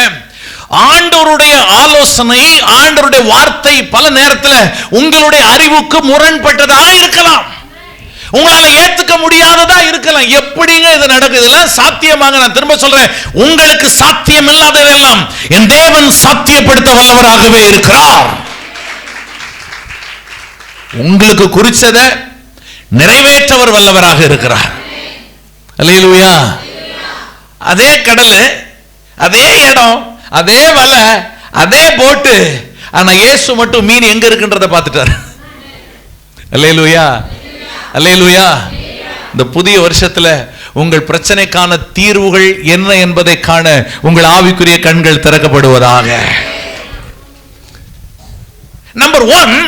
ஆண்டவருடைய ஆலோசனை, ஆண்டவருடைய வார்த்தை பல நேரத்தில் உங்களுடைய அறிவுக்கு முரண்பட்டதா இருக்கலாம், உங்களால ஏத்துக்க முடியாததா இருக்கலாம். எப்படிங்க இது நடக்குது? இதெல்லாம் சாத்தியமாக, நான் திரும்ப சொல்றேன், உங்களுக்கு சாத்தியம் இல்லாததெல்லாம் என் தேவன் சாத்தியப்படுத்த வல்லவராகவே இருக்கிறார். உங்களுக்கு குறிச்சதை நிறைவேற்றவர் வல்லவராக இருக்கிறார். அல்லேலூயா. அதே கடல், அதே இடம், அதே வலை, அதே போட்டு, ஆனா இயேசு மட்டும் மீன் எங்க இருக்குன்றத பார்த்துட்டார். அல்லேலூயா, அல்லேலூயா. இந்த புதிய வருஷத்துல உங்கள் பிரச்சனைக்கான தீர்வுகள் என்ன என்பதை காண உங்கள் ஆவிக்குரிய கண்கள் திறக்கப்படுவதாக. நம்பர் 1,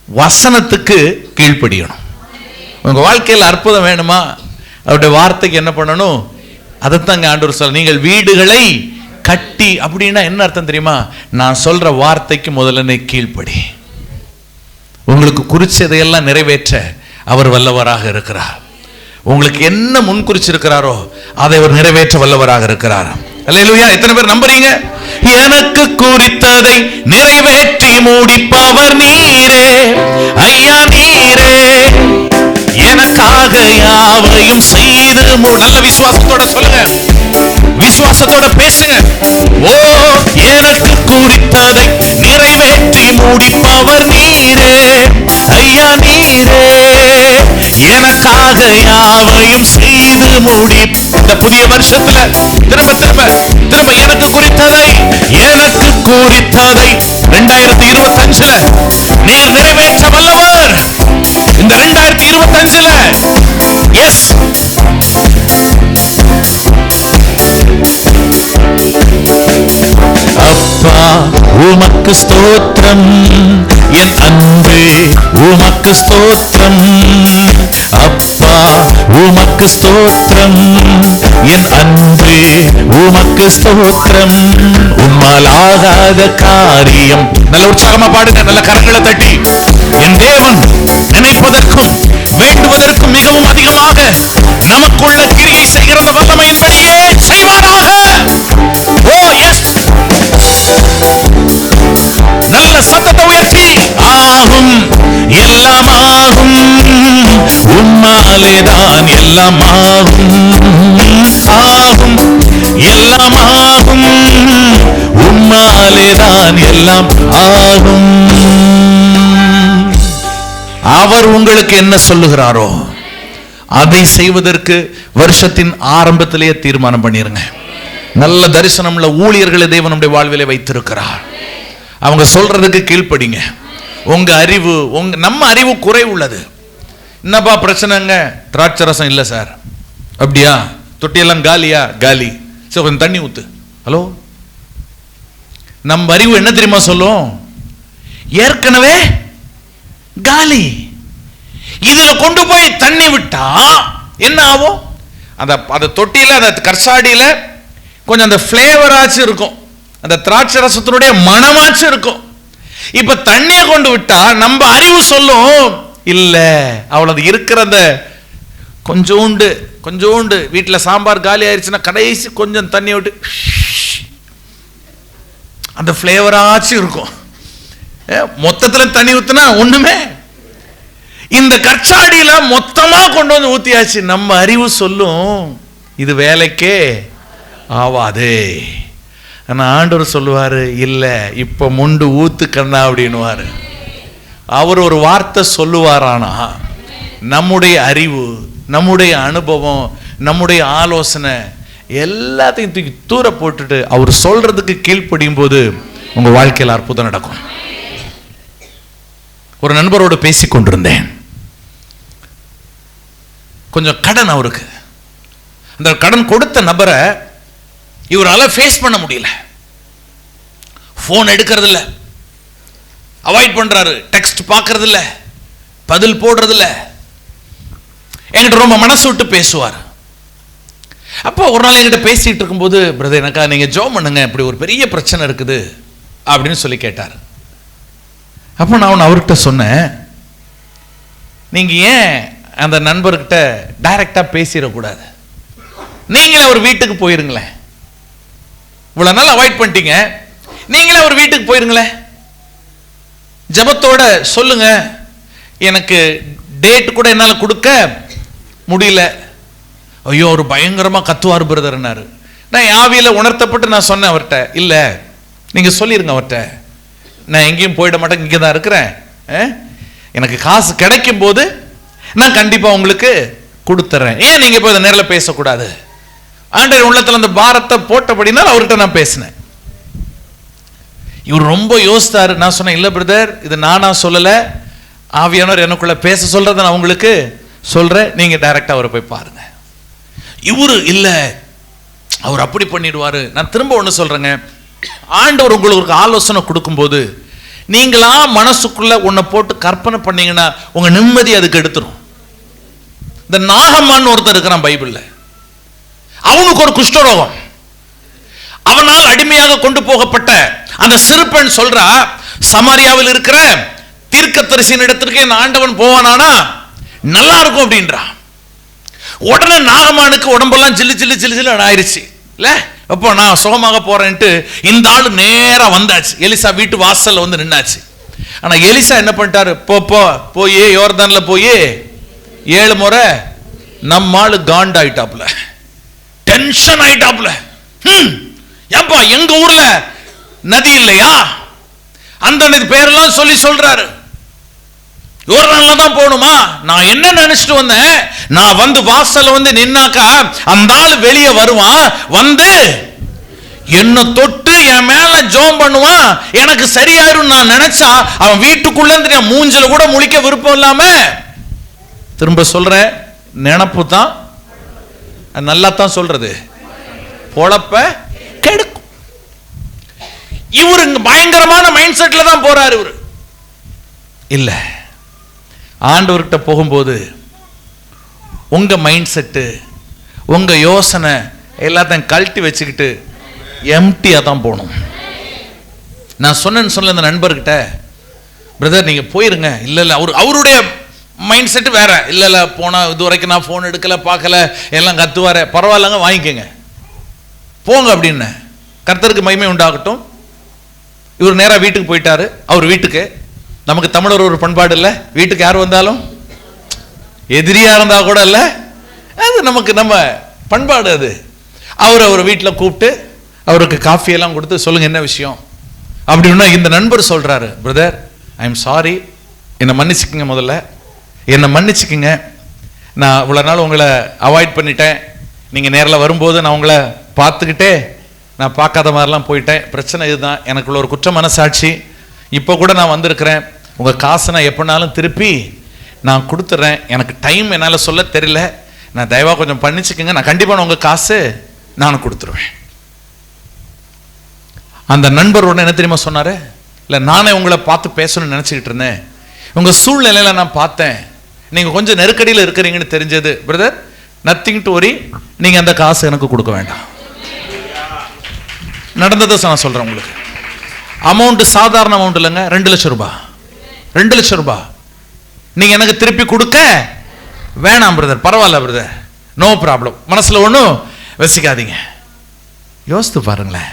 வசனத்துக்கு கீழ்ப்படியணும். உங்க வாழ்க்கையில் அற்புதம் வேணுமா? அவருடைய வார்த்தைக்கு என்ன பண்ணணும்? அதைத்தாங்க ஆண்டவர் சொல்ல, நீங்கள் வீடுகளை கட்டி. அப்படின்னா என்ன அர்த்தம் தெரியுமா? நான் சொல்ற வார்த்தைக்கு முதல்ல கீழ்ப்படி. உங்களுக்கு குறிச்சதையெல்லாம் நிறைவேற்ற அவர் வல்லவராக இருக்கிறார். உங்களுக்கு என்ன முன் குறிச்சிருக்கிறாரோ அதை அவர் நிறைவேற்ற வல்லவராக இருக்கிறார். அல்லேலூயா. எத்தனை பேர் நம்புறீங்க? எனக்கு குறித்ததை நிறைவேற்றி முடிப்பவர் நீரே ஐயா, நீரே எனக்காக யாவையும் செய்து நல்ல விசுவாசத்தோட சொல்லுங்க, விசுவாசத்தோட பேசுங்க. ஓ, எனக்கு குறித்ததை நிறைவேற்றி முடிப்பவர் நீரே ஐயா, நீரே எனக்காக யாவையும் செய்து முடி. இந்த புதிய வருஷத்துல திரும்ப திரும்ப திரும்ப எனக்கு குறித்ததை 2025 நீர் நிறைவேற்ற வல்லவர். இந்த 2025 எஸ், அப்பா உமக்கு ஸ்தோத்திரம், என் அன்பே உமக்கு ஸ்தோத்திரம். அப்பா உமக்கு ஸ்தோத்திரம், என் அன்பே உமக்கு ஸ்தோத்திரம். உம்மால் ஆகாத காரியம். நல்ல உற்சாகமா பாடுங்க, நல்ல கரங்களை தட்டி. என் தேவன் நினைப்பதற்கும் வேண்டுவதற்கும் மிகவும் அதிகமாக நமக்குள்ள கிரியை செய்கிற வல்லமையின்படியே செய்வாராக. ஓ எஸ், நல்ல சத்தத்தை உயர்த்தி. ஆகும் எல்லாம் ஆகும், உம்மாலேதான் எல்லாம் ஆகும். ஆகும் எல்லாம் ஆகும், உம்மாலேதான் எல்லாம் ஆகும். அவர் உங்களுக்கு என்ன சொல்லுகிறாரோ அதை செய்வதற்கு வருஷத்தின் ஆரம்பத்திலேயே தீர்மானம் பண்ணிருங்க. நல்ல தரிசனம் உள்ள ஊழியர்களை தேவன் நம்முடைய வாழ்விலே வைத்திருக்கிறார். அவங்க சொல்றதுக்கு கீழ்ப்படிங்க. உங்க அறிவு, நம்ம அறிவு குறை உள்ளது. என்னப்பா பிரச்சனைங்க? திராட்சை ரசம் இல்லை சார். அப்படியா? தொட்டியெல்லாம் காலியா? காலி. சரி, கொஞ்சம் தண்ணி ஊத்து. ஹலோ, நம்ம அறிவு என்ன தெரியுமா சொல்லும்? ஏற்கனவே காலி. இதுல கொண்டு போய் தண்ணி விட்டா என்ன ஆகும்? அந்த தொட்டியில, அந்த கர்சாடியில கொஞ்சம் அந்த பிளேவராச்சும் இருக்கும், அந்த திராட்சை ரசத்தினுடைய மனமாச்சும் இருக்கும். இப்ப தண்ணியை கொண்டு விட்டா நம்ம அறிவு சொல்லும், இல்ல அவ்வளவு இருக்கிற அந்த கொஞ்சோண்டு வீட்டுல சாம்பார் காலி ஆயிடுச்சுன்னா கடைசி கொஞ்சம் தண்ணி விட்டு அந்த பிளேவராச்சும் இருக்கும். மொத்தத்துல தண்ணி ஊத்துனா ஒண்ணுமே. இந்த கச்சாடியில மொத்தமா கொண்டு வந்து ஊத்தியாச்சு. நம்ம அறிவு சொல்லும் இது வேலைக்கே ஆவாதே. ஆனா ஆண்டவர் சொல்லுவாரு, இல்ல இப்ப முண்டு ஊத்து கண்ணா அப்படின்னுவாரு. அவர் ஒரு வார்த்தை சொல்லுவாரானா நம்முடைய அறிவு, நம்முடைய அனுபவம், நம்முடைய ஆலோசனை எல்லாத்தையும் தூக்கி தூர போட்டுட்டு அவர் சொல்றதுக்கு கீழ்ப்படியும் போது உங்க வாழ்க்கையில் அற்புதம் நடக்கும். ஒரு நண்பரோடு பேசிக் கொண்டிருந்தேன். கொஞ்சம் கடன் அவருக்கு. அந்த கடன் கொடுத்த நபரை இவரால் ஃபேஸ் பண்ண முடியல. போன் எடுக்கிறது இல்லை, அவாய்ட் பண்றாரு, டெக்ஸ்ட் பார்க்கறது இல்லை, பதில் போடுறது இல்லை. என்கிட்ட ரொம்ப மனசு விட்டு பேசுவார். அப்போ ஒரு நாள் என்கிட்ட பேசிட்டு இருக்கும்போது, பிரதர் எனக்கா நீங்க ஜெபம் பண்ணுங்க, இப்படி ஒரு பெரிய பிரச்சனை இருக்குது அப்படின்னு சொல்லி கேட்டார். அப்போ நான் அவர்கிட்ட சொன்னேன், நீங்க ஏன் அந்த நண்பர்கிட்ட டைரக்டா பேசிடக்கூடாது? நீங்களே ஒரு வீட்டுக்கு போயிருங்களேன். இவ்வளவு நாள் அவாய்ட் பண்ணிட்டீங்க, நீங்களே ஒரு வீட்டுக்கு போயிருங்களேன். ஜெபத்தோட சொல்லுங்க, எனக்கு டேட் கூட என்னால கொடுக்க முடியல. ஐயோ ஒரு பயங்கரமா கத்துவார் பிரதர்னாரு. நான் ஆவியில உணர்த்தப்பட்டு நான் சொன்னேன் அவர்கிட்ட, இல்ல நீங்க சொல்லிருங்க அவர்கிட்ட, நான் எங்கேயும் போயிட மாட்டேன், இங்கே தான் இருக்கிறேன். எனக்கு காசு கிடைக்கும் போது நான் கண்டிப்பா உங்களுக்கு கொடுத்துறேன். ஏன் நீங்க போய் நேரில் பேசக்கூடாது? ஆண்டவர் உள்ளத்துல அந்த பாரத்தை போட்டபடினால் அவர்கிட்ட நான் பேசினேன். இவர் ரொம்ப யோசித்தாரு. நான் சொன்னேன், இல்ல பிரதர் இது நானா சொல்லல, ஆவியானவர் எனக்குள்ள பேச சொல்றத நான் உங்களுக்கு சொல்றேன், நீங்க டைரக்டா அவரை போய் பாருங்க. இவரு இல்ல அவர் அப்படி பண்ணிடுவாரு. நான் திரும்ப ஒண்ணு சொல்றேங்க, ஆண்டவர் உங்களுக்கு ஆலோசனை கொடுக்கும்போது நீங்களா மனசுக்குள்ள உன்னை போட்டு கற்பனை பண்ணீங்கன்னா உங்க நிம்மதி அதுக்கு எடுத்துரும். இந்த நாகம்மான்னு ஒருத்தர் இருக்கிறான் பைபிள்ல. அவனுக்கு ஒரு குஷ்டரோகம். அவனால் அடிமையாக கொண்டு போகப்பட்ட அந்த சிறுபெண் சொல்றா, சமாரியாவில் இருக்கிற தீர்க்கதரிசியின் இடத்திற்கு என் ஆண்டவன் போவானானா நல்லா இருக்கும் அப்படின்றா. உடனே நாகமானுக்கு உடம்பெல்லாம் ஜில்லு ஜில்லு ஜில்லு ஜில்லு ஆயிடுச்சு. இல்ல அப்போ நான் சுகமாக போறேன்ட்டு இந்த ஆளு நேரா வந்தாச்சு. எலிசா வீட்டு வாசல்ல வந்து நின்னாச்சு. ஆனா எலிசா என்ன பண்ணிட்டாரு, போய் யோர்தான்ல போய் 7 முறை நம்ம ஆளு காண்ட் ஆயிட்டாப்ல, டென்ஷன் ஆயிட்டாப்ல. ஏப்பா எங்க ஊர்ல நதி இல்லையா? அந்த நதி பேரெல்லாம் சொல்லி சொல்றாரு. யோர்தான்ல தான் போகணுமா? நான் என்ன நினைச்சிட்டு வந்தேன், நான் வந்து வாசல்ல வந்து நின்னாக்கா அந்த ஆள் வெளியே வருவான், வந்து என்ன தொட்டு வந்து என் மேல ஜோம் பண்ணுவான், எனக்கு சரியாயிரும் நான் நினைச்சா அவன் வீட்டுக்குள்ள இருந்து என் மூஞ்சில கூட முழிக்க விருப்பம் இல்லாம, திரும்ப சொல்றேன், நினப்பு தான் நல்லா தான் சொல்றது, பொழப்ப கெடுக்கும். இவரு பயங்கரமான மைண்ட் செட்ல தான் போறாரு. இவரு இல்ல, ஆண்டவர்கிட்ட போகும்போது உங்க மைண்ட் செட்டு, உங்க யோசனை எல்லாத்தையும் கழட்டி வச்சுக்கிட்டு எம்டியா தான் போகணும். நான் சொன்ன இந்த நண்பர்கிட்ட, பிரதர் நீங்க போயிருங்க, இல்ல இல்ல அவருடைய மைண்ட் செட்டு வேற, இல்ல இல்ல போனா இது வரைக்கும் நான் போன் எடுக்கல பார்க்கல எல்லாம் கத்துவார, பரவாயில்லங்க வாங்கிக்கங்க போங்க அப்படின்னு. கர்த்தருக்கு மகிமை உண்டாகட்டும். இவர் நேரா வீட்டுக்கு போயிட்டாரு. அவர் வீட்டுக்கு, நமக்கு தமிழர் ஒரு பண்பாடு இல்லை, வீட்டுக்கு யார் வந்தாலும் எதிரியா இருந்தா கூட இல்ல, அது நமக்கு நம்ம பண்பாடு அது. அவர் வீட்டில் கூப்பிட்டு அவருக்கு காஃபி எல்லாம் கொடுத்து, சொல்லுங்க என்ன விஷயம் அப்படின்னா, இந்த நண்பர் சொல்றாரு, பிரதர் ஐ எம் சாரி, என்னை மன்னிச்சுக்குங்க, முதல்ல என்னை மன்னிச்சுக்குங்க, நான் இவ்வளோ நாள் உங்களை அவாய்ட் பண்ணிட்டேன், நீங்கள் நேரில் வரும்போது நான் உங்களை பார்த்துக்கிட்டே நான் பார்க்காத மாதிரிலாம் போயிட்டேன், பிரச்சனை இதுதான், எனக்குள்ள ஒரு குற்ற மனசாட்சி, இப்போ கூட நான் வந்திருக்கிறேன், உங்கள் காசை நான் எப்போனாலும் திருப்பி நான் கொடுத்துட்றேன், எனக்கு டைம் என்னால் சொல்ல தெரியல, நான் தயவாக கொஞ்சம் பண்ணிச்சுக்குங்க, நான் கண்டிப்பாக உங்கள் காசு நான் கொடுத்துருவேன். அந்த நண்பர் உடனே என்ன தெரியுமா சொன்னாரு, இல்லை நானே உங்களை பார்த்து பேசணும்னு நினச்சிக்கிட்டு இருந்தேன், உங்கள் சூழ்நிலையில நான் பார்த்தேன், நீங்கள் கொஞ்சம் நெருக்கடியில் இருக்கிறீங்கன்னு தெரிஞ்சது, பிரதர் நத்திங் டு வரி, நீங்கள் அந்த காசு எனக்கு கொடுக்க வேண்டாம். நடந்ததை நான் சொல்கிறேன் உங்களுக்கு. அமௌண்ட் சாதாரண அமௌண்ட் இல்லைங்க, 2 லட்சம் ரூபாய். 2 லட்சம் ரூபாய் நீங்கள் எனக்கு திருப்பி கொடுக்க வேணாம் பிரதர், பரவாயில்ல பிரதர், நோ ப்ராப்ளம், மனசில் ஒன்றும் வசிக்காதீங்க. யோசித்து பாருங்களேன்,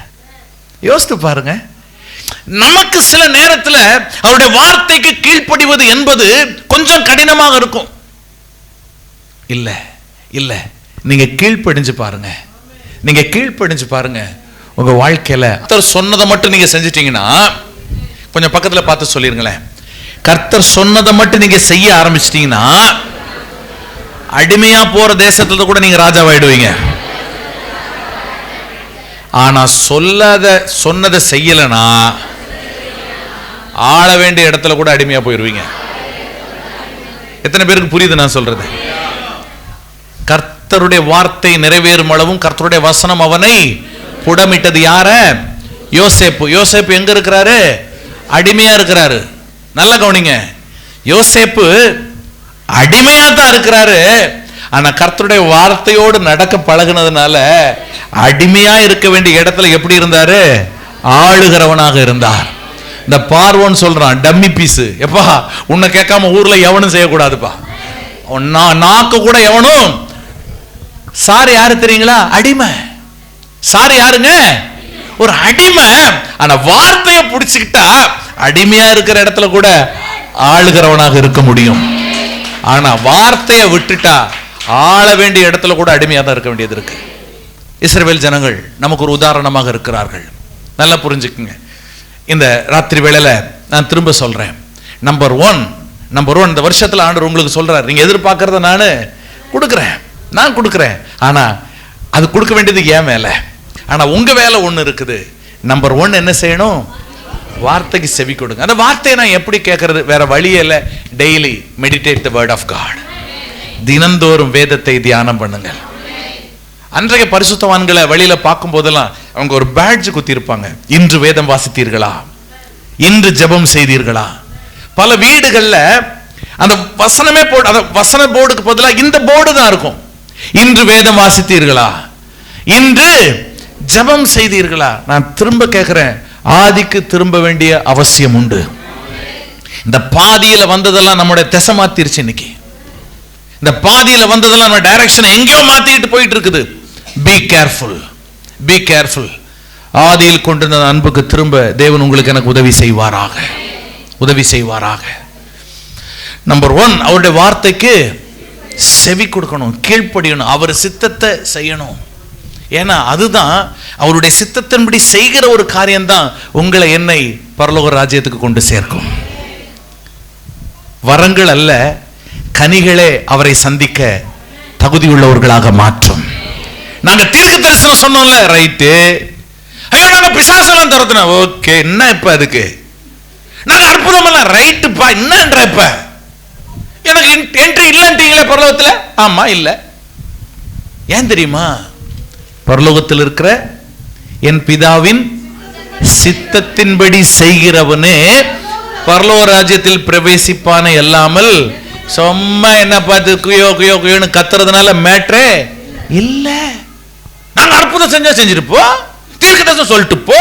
யோசித்து பாருங்க. நமக்கு சில நேரத்தில் அவருடைய வார்த்தைக்கு கீழ்ப்படிவது என்பது கொஞ்சம் கடினமாக இருக்கும். இல்ல இல்ல, நீங்க கீழ்ப்படிஞ்சு பாருங்க, நீங்க கீழ்ப்படிஞ்சு பாருங்க, உங்க வாழ்க்கையில கர்த்தர் சொன்னதை மட்டும் நீங்க செஞ்சிட்டீங்கன்னா, கொஞ்சம் பக்கத்துல பார்த்து சொல்லிருங்களேன், கர்த்தர் சொன்னதை மட்டும் நீங்க செய்ய ஆரம்பிச்சிட்டீங்கன்னா, அடிமையா போற தேசத்துல கூட நீங்க ராஜாவாயிடுவீங்க. ஆனா சொன்னதை செய்யலனா ஆள வேண்டிய இடத்துல கூட அடிமையா போயிருவீங்க. எத்தனை பேருக்கு புரியுது நான் சொல்றது? கர்த்தருடைய வார்த்தை நிறைவேறும் அளவும் கர்த்தருடைய வசனம் அவனை புடமிட்டது. யார? யோசேப்பு. யோசேப்பு எங்க இருக்கிறாரு? அடிமையா இருக்கிறாரு. நல்லா கவனிங்க, யோசேப்பு அடிமையா தான் இருக்கிறாரு. ஆனா கர்த்தருடைய வார்த்தையோடு நடக்க பழகுனதுனால அடிமையா இருக்க வேண்டிய இடத்துல எப்படி இருந்தாரு? ஆளுகிறவனாக இருந்தார். இந்த பார்வோன் சொல்றான், டம்மி பீஸ், எப்பா உன்னை கேட்காம ஊர்ல எவனும் செய்யக்கூடாதுப்பா, நாக்கு கூட எவனும். சார் யாரு தெரியுங்களா? அடிமை. சார் யாருங்க? ஒரு அடிமை. ஆனா வார்த்தையை பிடிச்சுக்கிட்டா அடிமையா இருக்கிற இடத்துல கூட ஆளுகிறவனாக இருக்க முடியும். ஆனா வார்த்தையை விட்டுட்டா ஆள வேண்டிய இடத்துல கூட அடிமையா தான் இருக்க வேண்டியது இருக்கு. இஸ்ரவேல் ஜனங்கள் நமக்கு ஒரு உதாரணமாக இருக்கிறார்கள். நல்லா புரிஞ்சுக்குங்க. இந்த ராத்திரி வேளையில நான் திரும்ப சொல்றேன், நம்பர் ஒன் இந்த வருஷத்துல ஆண்டவர் உங்களுக்கு சொல்றாரு, நீங்க எதிர்பார்க்கறத நான் கொடுக்கிறேன். ஆனா அது கொடுக்க வேண்டியது ஏன் மேல, ஆனா உங்க வேலை ஒண்ணு இருக்குது. நம்பர் ஒன் என்ன செய்யணும்? வார்த்தைக்கு செவி கொடுங்க. அந்த வார்த்தையை நான் எப்படி கேட்கறது? வேற வழியே இல்லை. Daily meditate the word of God. தினந்தோறும் வேதத்தை தியானம் பண்ணுங்க. அன்றைய பரிசுத்தவான்களை வழியில பார்க்கும் போதெல்லாம் அவங்க ஒரு பேட்ஜ் குத்தி இருப்பாங்க. இன்று வேதம் வாசித்தீர்களா? இன்று ஜெபம் செய்தீர்களா? பல வீடுகள்ல அந்த வசனமே போர்டு, அந்த வசன போர்டுக்கு பதிலாக இந்த போர்டு தான் இருக்கும். இன்று வேதம் வாசித்தீர்களா? இன்று ஜெபம் செய்தீர்களா? நான் திரும்ப கேட்கிறேன், ஆதிக்கு திரும்ப வேண்டிய அவசியம் உண்டு. இந்த பாதியில வந்ததெல்லாம் நம்முடைய திசை மாத்திருச்சு. இன்னைக்கு இந்த பாதியில வந்ததெல்லாம் நம்ம டைரக்ஷன் எங்கேயோ மாத்திட்டு போயிட்டு இருக்குது. Be careful, be careful. ஆதியில் கொண்டிருந்த அன்புக்கு திரும்ப தேவன் உங்களுக்கு எனக்கு உதவி செய்வாராக. நம்பர் ஒன், அவருடைய வார்த்தைக்கு செவி கொடுக்கணும், கீழ்ப்படியணும், அவர் சித்தத்தை செய்யணும். ஏன்னா அதுதான் அவருடைய சித்தத்தின்படி செய்கிற ஒரு காரியம்தான் உங்களை என்னை பரலோக ராஜ்யத்துக்கு கொண்டு சேர்க்கும். வரங்கள் அல்ல, கனிகளே அவரை சந்திக்க தகுதியுள்ளவர்களாக மாற்றும். நாங்க தீர்க்க தரிசனம் சொன்னோம்ல, ரைட்டு, ஐயோ நாங்க பிசாசெல்லாம் துரத்துனோம். ஓகே, என்ன இப்ப அதுக்கு? நாங்க அற்புதம் எல்லாம் ரைட்டுப்பா, என்னன்ற இப்ப? எனக்கு என்ட்ரி இல்லன்றீங்களே பரலோகத்துல? ஆமா இல்ல. ஏன் தெரியுமா? பரலோகத்தில் இருக்கிற என் பிதாவின் சித்தத்தின்படி செய்கிறவனே பரலோக ராஜ்யத்தில் பிரவேசிப்பானே அல்லாமல் சும்மா என்ன பார்த்து குயோ குயோ குயோன்னு கத்துறதுனால மேட்ரே இல்ல. நாங்க அற்புதம் செஞ்சா செஞ்சுட்டு போ, தீர்க்கதரிசனம் சொல்லிட்டு போ,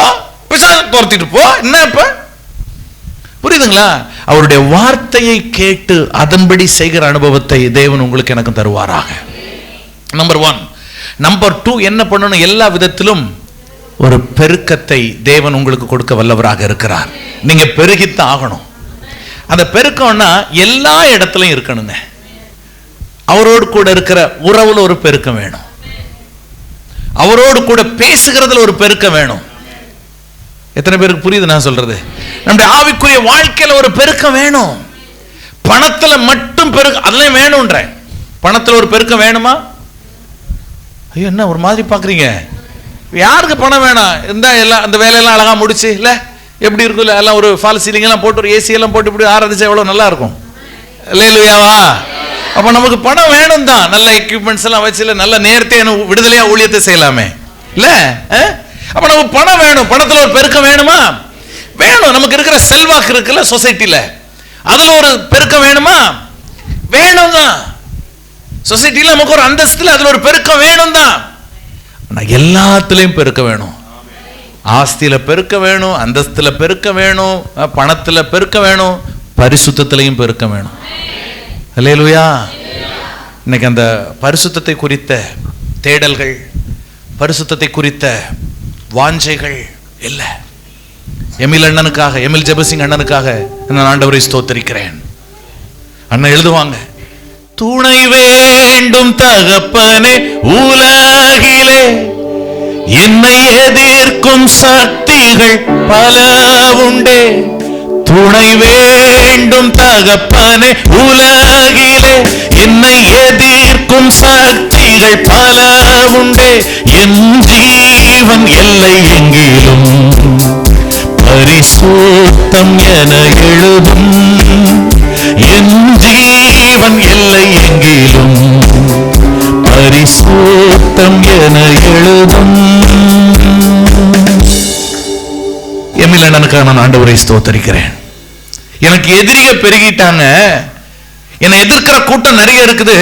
பிசாசை துரத்திட்டு போ, என்ன இப்ப? புரியுதுங்களா? அவருடைய வார்த்தையை கேட்டு அதன்படி செய்கிற அனுபவத்தை தேவன் உங்களுக்கு எனக்கு தருவாராக. நம்பர் 1. நம்பர் 2, என்ன பண்ணணும்? எல்லா விதத்திலும் ஒரு பெருக்கத்தை தேவன் உங்களுக்கு கொடுக்க வல்லவராக இருக்கிறார். நீங்க பெருகித்தான் ஆகணும். அந்த பெருக்கம்னா எல்லா இடத்துலயும் இருக்கணுங்க. அவரோடு கூட இருக்கிற உறவுல ஒரு பெருக்கம் வேணும், அவரோடு கூட பேசுகிறதுல ஒரு பெருக்கம் வேணும். எத்தனை பேருக்கு புரியுது நான் சொல்றது? நம்முடைய ஆவிக்குரிய வாழ்க்கையில ஒரு பெருக்கம் வேணும். பணத்துல மட்டும் பெருக்கம் அதெல்லாம் வேணும்ன்ற. பணத்துல ஒரு பெருக்கம் வேணுமா? ஐயோ என்ன ஒரு மாதிரி பாக்குறீங்க? யாருக்கு பணம் வேணாம்? இந்த எல்லாம் அந்த வேலையெல்லாம் அழகா முடிச்சு இல்ல எப்படி இருக்குல்ல, எல்லாம் ஒரு ஃபால் சீலிங் எல்லாம் போட்டு ஒரு ஏசி எல்லாம் போட்டு இப்படி ஆராதிச்சா எவ்வளவு நல்லா இருக்கும். இல்லையாவா? அப்ப நமக்கு பணம் வேணும் தான். நல்ல எக்யூப்மெண்ட்ஸ் எல்லாம் வச்சு நல்ல நேர்த்தியான விடுதலையா ஊழியத்தை செய்யலாமே இல்ல? அப்ப நமக்கு பணம் வேணும். பணத்துல ஒரு பெருக்கம் வேணுமா? வேணும். நமக்கு இருக்கிற செல்வாக்கு இருக்குல்ல சொசைட்டில, அதுல ஒரு பெருக்கம் வேணுமா? வேணும் தான். சொசைட்டில நமக்கு ஒரு அந்தஸ்துல அதுல ஒரு பெருக்கம் வேணும் தான். எல்லாத்திலையும் பெருக்க வேணும். ஆஸ்தியில பெருக்க வேணும், அந்தஸ்துல பெருக்க வேணும், பணத்துல பெருக்க வேணும், பரிசுத்தத்திலையும் பெருக்க வேணும். அல்லேலூயா. இன்னைக்கு அந்த பரிசுத்தத்தை குறித்த தேடல்கள், பரிசுத்தத்தை குறித்த வாஞ்சைகள் இல்லை. எமில் அண்ணனுக்காக, எமில் ஜெபசிங் அண்ணனுக்காக நான் ஆண்டவரை ஸ்தோத்திரிக்கிறேன். அண்ணன் எழுதுவாங்க, துணை வேண்டும் தகப்பனே உலகிலே, என்னை எதிர்க்கும் சக்திகள் பல உண்டே. துணை வேண்டும் தகப்பனே உலகிலே, என்னை எதிர்க்கும் சக்திகள் பல உண்டே. என் ஜீவன் எல்லை எங்கிலும் பரிசுத்தம் என எழுதும். என் ஜீவன் எல்லை எங்கிலும் பரிசுத்தம் என எழுதும். எமில் அண்ணனுக்காக நான் ஆண்டவரை ஸ்தோத்திரிக்கிறேன். எனக்கு எதிரிய பெருகிட்டாங்க, என்னை எதிர்க்கிற கூட்டம் நிறைய இருக்குது.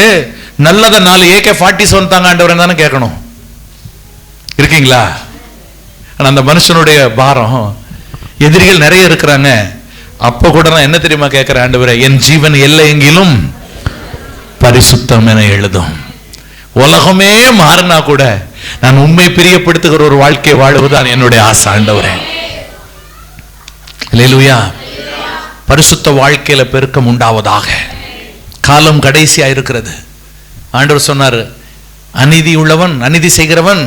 நல்லத 4 AK-47 தாங்க ஆண்டவர் தானே கேட்கணும். இருக்கீங்களா? அந்த மனுஷனுடைய பாரம், எதிரிகள் நிறைய இருக்கிறாங்க. அப்ப கூட நான் என்ன தெரியுமா கேட்கிறேன்? ஆண்டவரே, என் ஜீவன் எல்லை எங்கிலும் பரிசுத்தம் என எழுதும். உலகமே மாறினா கூட நான் உண்மை பிரியப்படுத்துகிற ஒரு வாழ்க்கை வாழ்வதுதான் என்னுடைய ஆசை. ஆண்டவரே, அல்லேலூயா. பரிசுத்த வாழ்க்கையில பெருக்கம் உண்டாவதாக. காலம் கடைசியா இருக்கிறது. ஆண்டவர் சொன்னார், அநீதி உள்ளவன், அநீதி செய்கிறவன்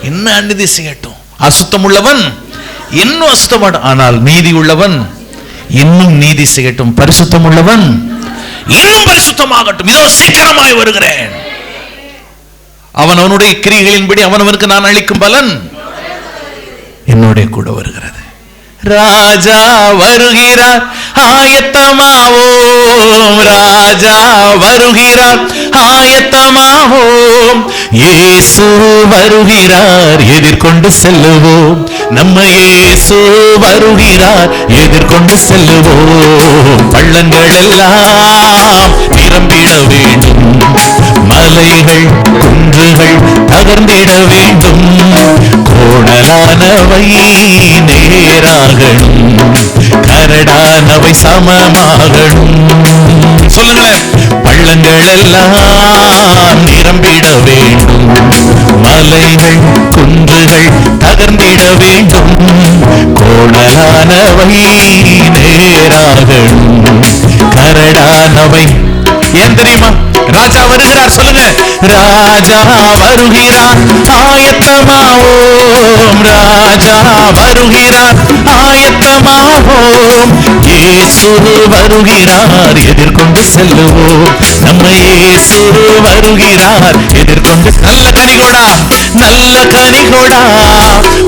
என்ன அநீதி செய்யட்டும், அசுத்தம் உள்ளவன் இன்னும் அசுத்தமாட்டும், ஆனால் நீதி உள்ளவன் இன்னும் நீதி செய்யட்டும், பரிசுத்தம் உள்ளவன் இன்னும் பரிசுத்தமாகட்டும். இதோ சீக்கிரமாய் வருகிறேன். அவன் அவனுடைய கிரியைகளின்படி அவனவனுக்கு நான் அளிக்கும் பலன் என்னோட கூட வருகிறது. ராஜா வருகிறார், ஆயத்தமாவோம். ராஜா வருகிறார், ஆயத்தமாவோம். இயேசு வருகிறார், எதிர்கொண்டு செல்லுவோம். நம்ம இயேசு வருகிறார், எதிர்கொண்டு செல்லுவோம். பள்ளங்கள் எல்லாம் நிரம்பிட வேண்டும், மலைகள் குன்றுகள் தகர்ந்திட வேண்டும். கோணலானவை நேராகணும், கரடானவை சமமாகணும். சொல்லுங்களேன். பள்ளங்கள் எல்லாம் நிரம்பிட வேண்டும், மலைகள் குன்றுகள் தகர்ந்திட வேண்டும். கோணலானவை நேராகணும், கரடானவை. ஏன் தெரியுமா? ராஜா வருகிறார். சொல்லுங்க, ராஜா வருகிறார், ஆயத்தமாவோம். ராஜா வருகிறார், ஆயத்தமாவோம். இயேசு வருகிறார், எதிர்கொண்டு செல்லுவோம். நம்ம இயேசு வருகிறார், எதிர்கொண்டு. நல்ல கனிகோடா, நல்ல கனிகொடா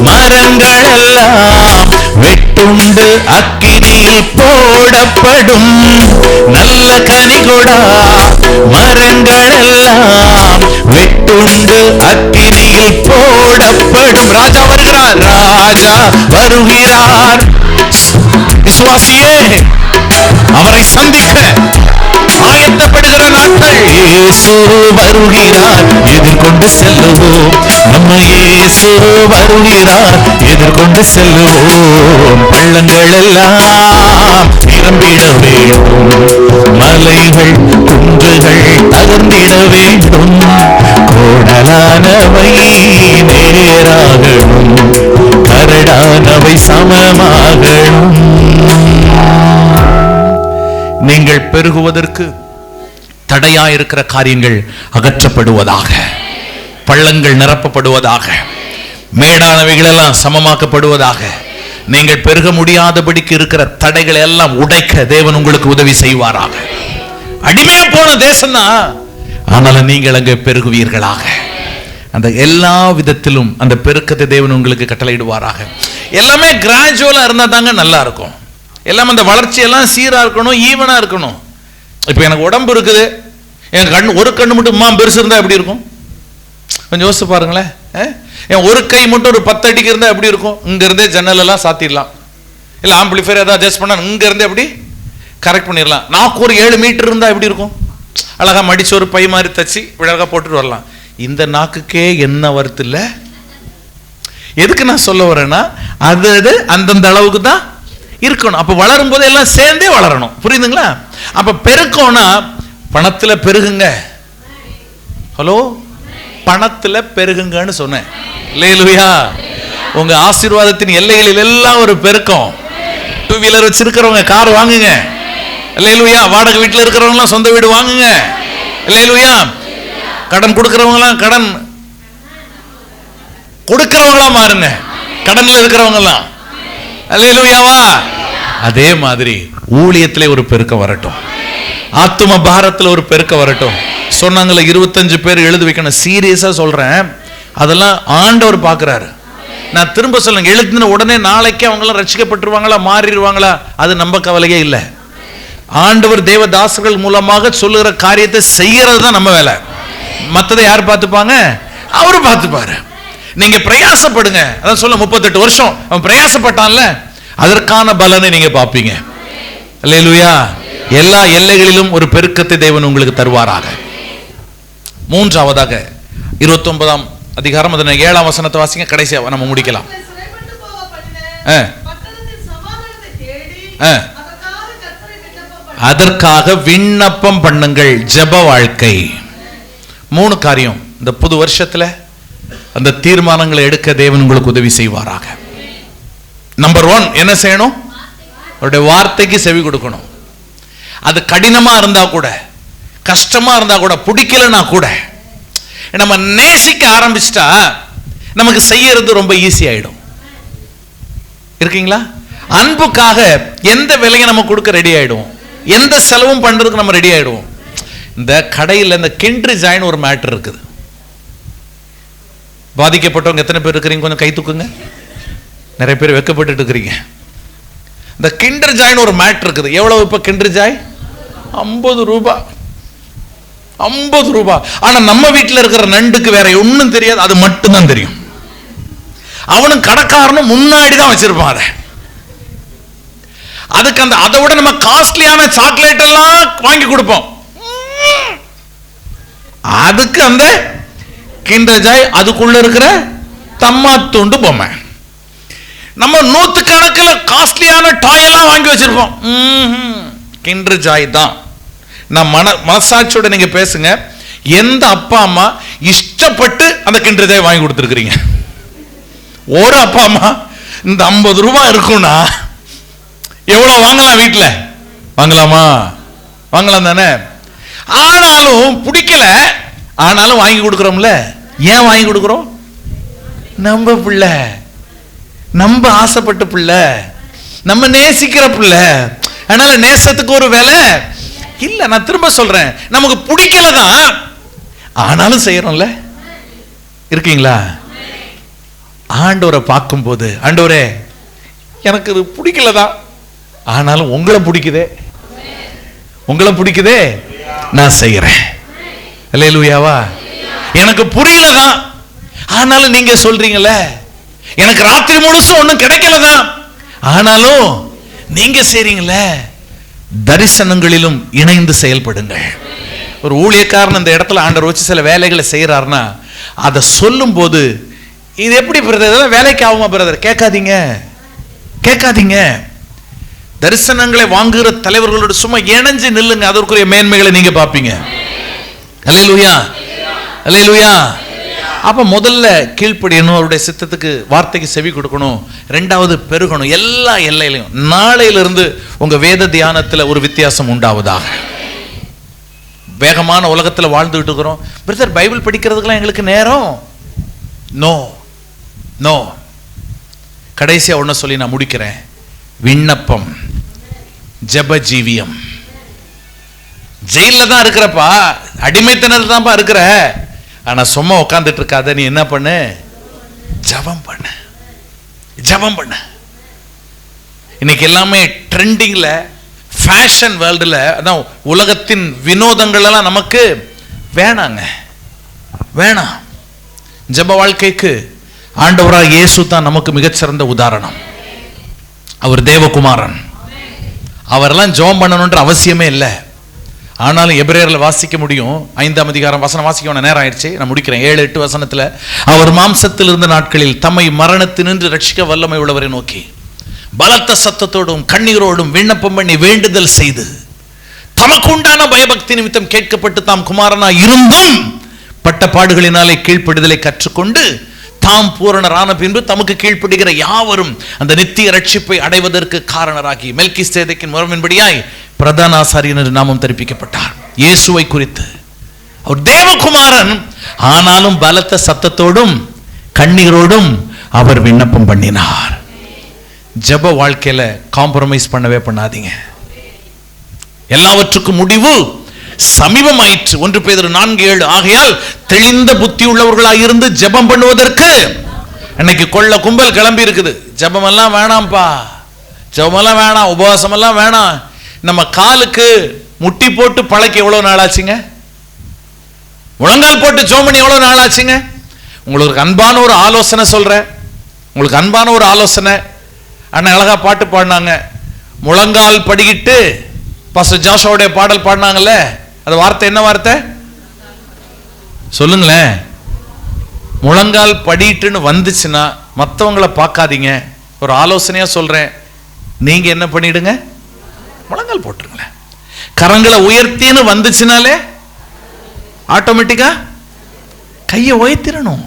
மரங்கள் எல்லாம் வெட்டுண்டு அக்கினியில் போடப்படும். நல்ல கனிகொடா மரங்கள் எல்லாம் வெட்டுண்டு அக்கினியில் போடப்படும். ராஜா வருகிறார், ராஜா வருகிறார். விசுவாசியே, அவரை சந்திக்க ஆயத்தப்படுகிற நாட்கள். இயேசு வருகிறார், எதிர்கொண்டு செல்லுவோம். நம்ம இயேசு வருகிறார், எதிர்கொண்டு செல்லுவோம். பள்ளங்கள் எல்லாம் நிரம்பிட வேண்டும், மலைகள் குன்றுகள் தகர்ந்திட வேண்டும். கோடலானவை நேராகணும், கரடானவை சமமாகணும். நீங்கள் பெருகுவதற்கு தடையாயிருக்கிற காரியங்கள் அகற்றப்படுவதாக, பள்ளங்கள் நிரப்பப்படுவதாக, மேடானவைகள் எல்லாம் சமமாக்கப்படுவதாக. நீங்கள் பெருக முடியாதபடிக்கு இருக்கிற தடைகளை எல்லாம் உடைக்க தேவன் உங்களுக்கு உதவி செய்வாராக. அடிமையா போன தேசம்தான், ஆனாலும் நீங்கள் அங்கே பெருகுவீர்களாக. அந்த எல்லா விதத்திலும் அந்த பெருக்கத்தை தேவன் உங்களுக்கு கட்டளையிடுவாராக. எல்லாமே கிராஜுவலா இருந்தா தாங்க நல்லா இருக்கும். எல்லாம் அந்த வளர்ச்சி எல்லாம் சீரா இருக்கணும், ஈவனா இருக்கணும். இப்ப எனக்கு உடம்பு இருக்குது, என் கண் ஒரு கண்ணு மட்டும் பெருசு இருந்தா எப்படி இருக்கும்? கொஞ்சம் யோசிச்சு பாருங்களேன். என் ஒரு கை மட்டும் ஒரு 10 அடிக்கு இருந்தா எப்படி இருக்கும்? இங்க இருந்தே ஜன்னல் எல்லாம் சாத்திடலாம், இல்ல ஆம்பிளிஃபையர் ஏதாவது அட்ஜஸ்ட் பண்ணா இங்க இருந்தே எப்படி கரெக்ட் பண்ணிடலாம். நாக்கு ஒரு 7 மீட்டர் இருந்தா எப்படி இருக்கும்? அழகா மடிச்சு ஒரு பை மாதிரி தச்சு அழகா போட்டுட்டு வரலாம். இந்த நாக்குக்கே என்ன வருது இல்ல? எதுக்கு நான் சொல்ல வரேன்னா, அது அந்தந்த அளவுக்கு தான் இருக்கணும். அப்ப வளரும் போது எல்லாம் சேர்ந்தே வளரணும். புரியுதுங்களா? அப்ப பெருக்கம்னா பணத்துல பெருகுங்க. ஹலோ, பணத்துல பெருகுங்கன்னு சொன்னேன். அல்லேலூயா. உங்க ஆசீர்வாதத்தின் எல்லைகளில் எல்லாம் ஒரு பெருக்கம். 2 வீலர் வச்சிருக்கிறவங்க கார் வாங்குங்க. அல்லேலூயா. வாடகை வீட்டுல இருக்கிறவங்க எல்லாம் சொந்த வீடு வாங்குங்க. அல்லேலூயா. கடன் கொடுக்கிறவங்களாம் கடன் கொடுக்கிறவங்களா மாறுங்க. கடன்ல இருக்கிறவங்க எல்லாம். அல்லேலூயாவா. அதே மாதிரி ஊழியத்திலே ஒரு பெருக்கம் வரட்டும், ஆத்தும பாரத்துல ஒரு பெருக்கம் வரட்டும். சொன்னாங்கல்ல 25 பேர் எழுதி வைக்கணும். சீரியஸா சொல்றேன், அதெல்லாம் ஆண்டவர் பாக்குறாரு. நான் திரும்ப சொல்லுங்க, எழுதின உடனே நாளைக்கு அவங்க எல்லாம் ரட்சிக்கப்பட்டுருவாங்களா, மாறிடுவாங்களா, அது நம்ம கவலையே இல்லை. ஆண்டவர் தேவதாசர்கள் மூலமாக சொல்லுகிற காரியத்தை செய்யறது தான் நம்ம வேலை. மற்றதை யார் பார்த்துப்பாங்க? அவரு பார்த்துப்பாரு. நீங்க பிரயாசப்படுங்க. அதான் சொல்ல 38 வருஷம் அவன் பிரயாசப்பட்டான்ல, அதற்கான பலனை நீங்க பார்ப்பீங்க. அல்லேலூயா. எல்லா எல்லைகளிலும் ஒரு பெருக்கத்தை தேவன் உங்களுக்கு தருவாராக. மூன்றாவதாக 29ஆம் அதிகாரம் 7ஆம் வசனத்தை வாசிங்க. கடைசியா நம்ம முடிக்கலாம். அதற்காக விண்ணப்பம் பண்ணுங்கள். ஜெப வாழ்க்கை. 3 காரியம் இந்த புது வருஷத்துல அந்த தீர்மானங்களை எடுக்க தேவன் உங்களுக்கு உதவி செய்வாராக. நம்பர் 1 என்ன செய்யணும்? அவருடைய வார்த்தைக்கு செவி கொடுக்கணும். அது கடினமா இருந்தா கூட, கஷ்டமா இருந்தா கூட, பிடிக்கலன்னா கூட, நம்ம நேசிக்க ஆரம்பிச்சிட்டா நமக்கு செய்யறது ரொம்ப ஈஸி ஆயிடும். இருக்கீங்களா? அன்புக்காக எந்த விலையை நம்ம கொடுக்க ரெடி ஆயிடுவோம், எந்த செலவும் பண்றதுக்கு நம்ம ரெடி ஆயிடுவோம். இந்த கடையில் இந்த கிண்டர் ஜாயின் ஒரு மேட்டர் இருக்குது. பாதிக்கப்பட்டவங்க எத்தனை பேர் இருக்கிறீங்க? கொஞ்சம் கை தூக்குங்க. நிறைய பேர் வெக்கப்பட்டு இருக்கிறீங்க. இந்த கிண்டர் ஜாயின் ஒரு மேட்டர் இருக்குது. எவ்வளவு இப்ப கிண்டர் ஜாய்? 50 ரூபாய். 50 ரூபாய். ஆனா நம்ம வீட்டில் இருக்கிற நண்டுக்கு வேற ஒன்னும் தெரியாது, அது மட்டும் தான் தெரியும். அவனும் கடைக்காரனும் முன்னாடி தான் வச்சிருப்பான் அதை. அதுக்கு அந்த அதை விட நம்ம காஸ்ட்லியான சாக்லேட் எல்லாம் வாங்கி கொடுப்போம். அதுக்கு அந்த கிண்டர் ஜாய், அதுக்குள்ள இருக்கிற தம்மா துண்டு பொம்மை. நம்ம 100 கணக்கில் காஸ்ட்லியான டாய் எல்லாம் வாங்கி வச்சிருப்போம். கிண்டர் ஜாய் தான். நான் மனசாட்சியோட நீங்க பேசுங்க. எந்த அப்பா அம்மா இஷ்டப்பட்டு அந்த கிண்டர் ஜாய் வாங்கி கொடுத்துருக்கீங்க? ஒரு அப்பா அம்மா இந்த 50 ரூபாய் இருக்கும்னா எவ்வளவு வாங்கலாம்? வீட்டுல வாங்கலாமா? வாங்கலாம் தானே? ஆனாலும் பிடிக்கல, ஆனாலும் வாங்கி கொடுக்கிறோம்ல. ஏன் வாங்கி கொடுக்கிறோம்? நம்ம பிள்ளை, நம்ம ஆசைப்பட்ட பிள்ளை, நம்ம நேசிக்கிற பிள்ளை. அதனால நேசத்துக்கு ஒரு வேலை இல்ல. நான் திரும்ப சொல்றேன், நமக்கு பிடிக்கல தான், ஆனாலும் செய்யறோம்ல. இருக்கீங்களா? ஆண்டவரை பார்க்கும்போது, ஆண்டவரே எனக்கு இது பிடிக்கலதான், ஆனாலும் உங்களை பிடிக்குதே, உங்களை பிடிக்குதே, நான் செய்யறேன். அல்லேலூயாவா? எனக்கு புரியலதான், ஆனாலும் நீங்க சொல்றீங்களே. எனக்கு ராத்திரி முழுசும் ஒண்ணும் கிடைக்கலதான், ஆனாலும் நீங்க செய்றீங்களே. தரிசனங்களிலும் இணைந்து செயல்படுங்கள். ஒரு ஊழியக்காரன் இந்த இடத்துல ஆண்டவர் வச்சு சில வேலைகளை செய்யறாருன்னா, அதை சொல்லும் போது இது எப்படி பிரதர், வேலைக்கு ஆகுமா பிரதர், கேட்காதீங்க, கேட்காதீங்க. தரிசனங்களை வாங்குகிற தலைவர்களோட சும்மா இணைஞ்சு நில்லுங்க, அதற்குரிய மேன்மைகளை நீங்க பார்ப்பீங்க. அல்லேலூயா, அல்லேலூயா. அப்ப முதல்ல கீழ்ப்படியணும், அவருடைய சித்தத்துக்கு, வார்த்தைக்கு செவி கொடுக்கணும். ரெண்டாவது பெருகணும் எல்லா எல்லையிலையும். நாளையிலிருந்து உங்க வேத தியானத்துல ஒரு வித்தியாசம் உண்டாவதாக. வேகமான உலகத்துல வாழ்ந்துட்டு இருக்கிறோம் பிரதர், பைபிள் படிக்கிறதுக்கெல்லாம் எங்களுக்கு நேரம். No no. கடைசியா ஒன்ன சொல்லி நான் முடிக்கிறேன். விண்ணப்பம், ஜெப ஜீவியம். ஜெயில தான் இருக்கிறப்பா, அடிமைத்தனத்தில் தான்ப்பா இருக்கிற, ஆனா சும்மா உட்காந்துட்டு இருக்காத. நீ என்ன பண்ணு? ஜெபம் பண்ணு, ஜெபம் பண்ணு. இன்னைக்கு எல்லாமே ட்ரெண்டிங்ல, ஃபேஷன் வேர்ல்டுல, அதான் உலகத்தின் வினோதங்கள் எல்லாம் நமக்கு வேணாங்க, வேணாம். ஜெப வாழ்க்கைக்கு ஆண்டவராக இயேசு தான் நமக்கு மிகச்சிறந்த உதாரணம். அவர் தேவகுமாரன். அவரெல்லாம் ஜெபம் பண்ணணுன்ற அவசியமே இல்லை. ஆனாலும் எபிரேயர்ல வாசிக்க முடியும். 5ஆம் அதிகாரம் வசனம் வாசிக்க நேரம் ஆயிடுச்சு, நான் முடிக்கிறேன். 7-8 வசனத்துல, அவர் மாம்சத்தில் இருந்த நாட்களில் தம்மை மரணத்தினின்று ரட்சிக்க வல்லமை உள்ளவரை நோக்கி பலத்த சத்தத்தோடும் கண்ணீரோடும் விண்ணப்பம் பண்ணி வேண்டுதல் செய்து, தமக்கு உண்டான பயபக்தி நிமித்தம் கேட்கப்பட்டு தாம் குமாரனா இருந்தும் பட்ட பாடுகளினாலே கீழ்ப்படிதலை கற்றுக்கொண்டு தாம் பூரணரான பின்பு தமக்கு கீழ்ப்படுகிற யாவரும் அந்த நித்திய ரட்சிப்பை அடைவதற்கு காரணராகி மெல்கிசேதேக்கின் முறைமையின்படியாய் பிரதான ஆசாரியன் என்று நாமம் தரிப்பிக்கப்பட்டார். இயேசுவை குறித்து அவர் தேவகுமாரன், ஆனாலும் பலத்த சத்தத்தோடும் கண்ணீரோடும் அவர் விண்ணப்பம் பண்ணினார். ஜெப வாழ்க்கையில காம்ப்ரமைஸ் பண்ணவே பண்ணாதீங்க. எல்லாவற்றுக்கும் முடிவு சமீபமாயிற்று. 1 பேதுரு 4:7. ஆகையால் தெளிந்த புத்தி உள்ளவர்களாக இருந்து ஜெபம் பண்ணுவதற்கு. அன்னைக்கு கொள்ள கும்பல் கிளம்பி இருக்குது. ஜெபம் எல்லாம் வேணாம்ப்பா, ஜெபம் எல்லாம் வேணாம், உபவாசம் எல்லாம் வேணாம். நம்ம காலுக்கு முட்டி போட்டு பழக்க எவ்வளவு நாள் ஆச்சுங்க? முழங்கால் போட்டு ஜெபம் பண்ணி எவ்வளவு நாள் ஆச்சுங்க? உங்களுக்கு அன்பான ஒரு ஆலோசனை சொல்றேன், உங்களுக்கு அன்பான ஒரு ஆலோசனை. அண்ணன் அழகா பாட்டு பாடினாங்க, முழங்கால் படிக்கிட்டு பாஸ்டர் ஜாஷோடைய பாடல் பாடினாங்கல்ல, அது வார்த்தை என்ன வார்த்தை சொல்லுங்களேன்? முழங்கால் படிட்டுன்னு வந்துச்சுன்னா மற்றவங்களை பார்க்காதீங்க. ஒரு ஆலோசனையா சொல்றேன், நீங்க என்ன பண்ணிடுங்க? முழங்கால் போட்டுருங்களேன். கரங்களை உயர்த்தின்னு வந்துச்சுனாலே ஆட்டோமேட்டிக்கா கையை உயர்த்திடணும்.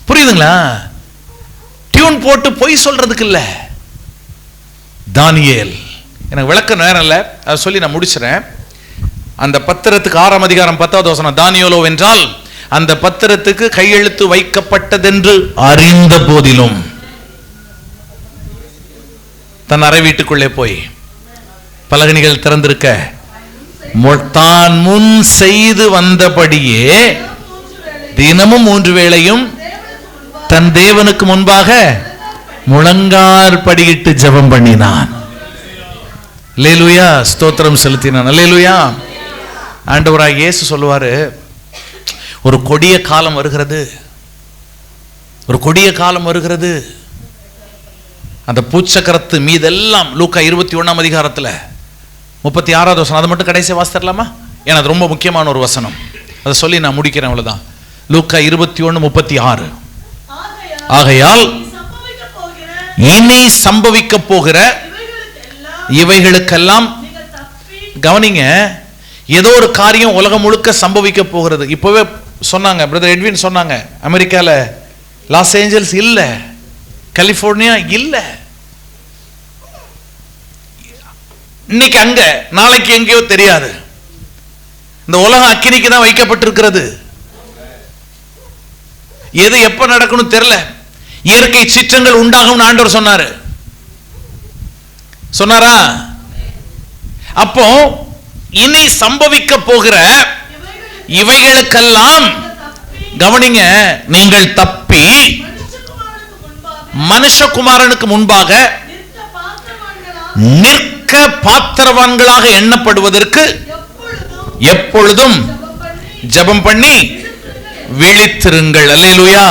புரியுதுங்களா? டியூன் போட்டு பொய் சொல்றதுக்கு இல்ல. தானியேல், எனக்கு விளக்க நேரம் இல்லை, அதை சொல்லி நான் முடிச்சுறேன். அந்த பத்திரத்துக்கு 6ஆம் அதிகாரம் 10வது வசனம், தானியேலோ என்றால் அந்த பத்திரத்துக்கு கையெழுத்து வைக்கப்பட்டதென்று அறிந்த போதிலும் தன் அறை வீட்டுக்குள்ளே போய் பலகணிகள் திறந்திருக்க தான் முன் செய்து வந்தபடியே தினமும் 3 வேளையும் தன் தேவனுக்கு முன்பாக முழங்கால் படியிட்டு ஜெபம் பண்ணினான். அல்லேலூயா, ஸ்தோத்திரம் செலுத்தினான். அல்லேலூயா. ஆண்டவராக இயேசு சொல்லுவாரு, ஒரு கொடிய காலம் வருகிறது, ஒரு கொடிய காலம் வருகிறது. அந்த பூச்சக்கரத்து மீதெல்லாம் லூக்கா 21ஆம் அதிகாரத்துல 36வது வசனம், அதை மட்டும் கடைசி வாசித்தரலாமா? ஏன்னா அது ரொம்ப முக்கியமான ஒரு வசனம், அதை சொல்லி நான் முடிக்கிறேன். அவ்வளவுதான். லூக்கா 21:36. ஆகையால் இனி சம்பவிக்க போகிற இவைகளுக்கெல்லாம், கவனிங்க, ஏதோ ஒரு காரியம் உலகம் முழுக்க சம்பவிக்க போகிறது. இப்பவே சொன்னாங்க, பிரதர் எட்வின் சொன்னாங்க, அமெரிக்கால லாஸ் ஏஞ்சல்ஸ் இல்ல, கலிபோர்னியா இல்ல, இன்னைக்கு அங்க, நாளைக்கு எங்கேயோ தெரியாது. இந்த உலகம் அக்கினிக்கு தான் வைக்கப்பட்டிருக்கிறது. எது எப்ப நடக்கணும் தெரியல. இயற்கை சீற்றங்கள் உண்டாகும் ஆண்டவர் சொன்னாரு, சொன்னாரா? அப்போ இனி சம்பவிக்க போகிற இவைகளுக்கெல்லாம் கவனிங்க, நீங்கள் தப்பி மனுஷகுமாரனுக்கு முன்பாக நிற்க பாத்திரவான்களாக எண்ணப்படுவதற்கு எப்பொழுதும் ஜெபம் பண்ணி விழித்திருங்கள். அல்லேலூயா.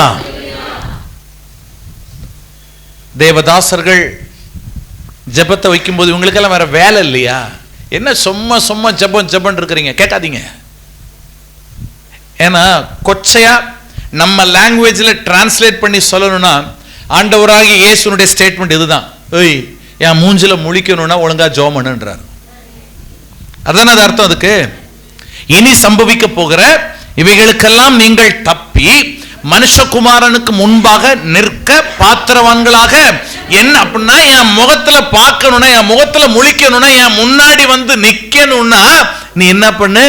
தேவதாசர்கள் ஜெபத்தை வைக்கும்போது இவங்களுக்கெல்லாம் வேற வேலை இல்லையா? என்ன சும்மா சும்மா ஜெபம் ஜெபம் இருக்கிறீங்க? கேட்காதீங்க. ஏன்னா கொச்சையா நம்ம லாங்குவேஜ்ல டிரான்ஸ்லேட் பண்ணி சொல்லணும்னா, ஆண்டவராகிய இயேசுனுடைய ஸ்டேட்மெண்ட் இதுதான், ஏய் என் மூஞ்சில முழிக்கணும்னா ஒழுங்கா ஜெபம் பண்ணுன்றார். அதான அது அர்த்தம். அதுக்கு இனி சம்பவிக்க போகிற இவைகளுக்கெல்லாம் நீங்கள் தப்பி மனுஷகுமாரனுக்கு முன்பாக நிற்க பாத்திரவான்களாக. என்ன அப்படின்னா, என் முகத்துல பார்க்கணும்னா, என் முகத்துல முழிக்கணும்னா, என் முன்னாடி வந்து நிக்கணும்னா நீ என்ன பண்ணு?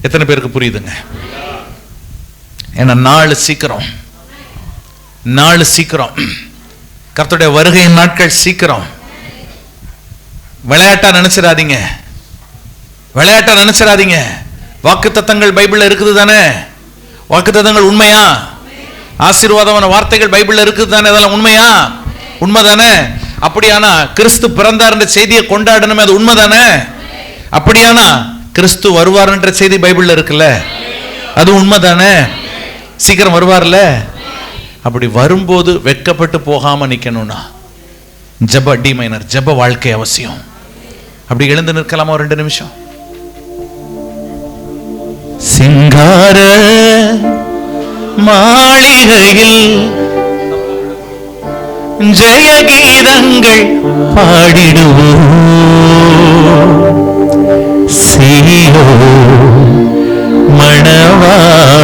எத்தனை பேருக்கு புரியுதுங்க? ஏன்னா நாள் சீக்கிரம், நாள் சீக்கிரம், கர்த்தருடைய வருகையின் நாட்கள் சீக்கிரம். விளையாட்டா நினைச்சிடாதீங்க, விளையாட்டா நினைச்சிடாதீங்க. வாக்குத்தத்தங்கள் பைபிள்ல இருக்குது தானே? வாக்குத்தத்தங்கள் உண்மையா? ஆசீர்வாதமான வார்த்தைகள் பைபிள்ல இருக்குது தானே? அதெல்லாம் உண்மையா? உண்மைதானே? அப்படியானா கிறிஸ்து பிறந்தார் என்ற செய்தியை கொண்டாடணுமே, அது உண்மைதானே? அப்படியானா கிறிஸ்து வருவார் என்ற செய்தி பைபிள்ல இருக்குல்ல, அது உண்மைதானே? சீக்கிரம் வருவார்ல. அப்படி வரும்போது வெட்கப்பட்டு போகாம நிக்கணும்னா ஜெப டி மைனர், ஜெப வாழ்க்கை அவசியம். அப்படி எழுந்து நிற்கலாமா ஒரு 2 நிமிஷம்? சிங்கார மாளிகையில் ஜெய கீதங்கள் பாடிடுவோம், சீயோன் மணவாளனின்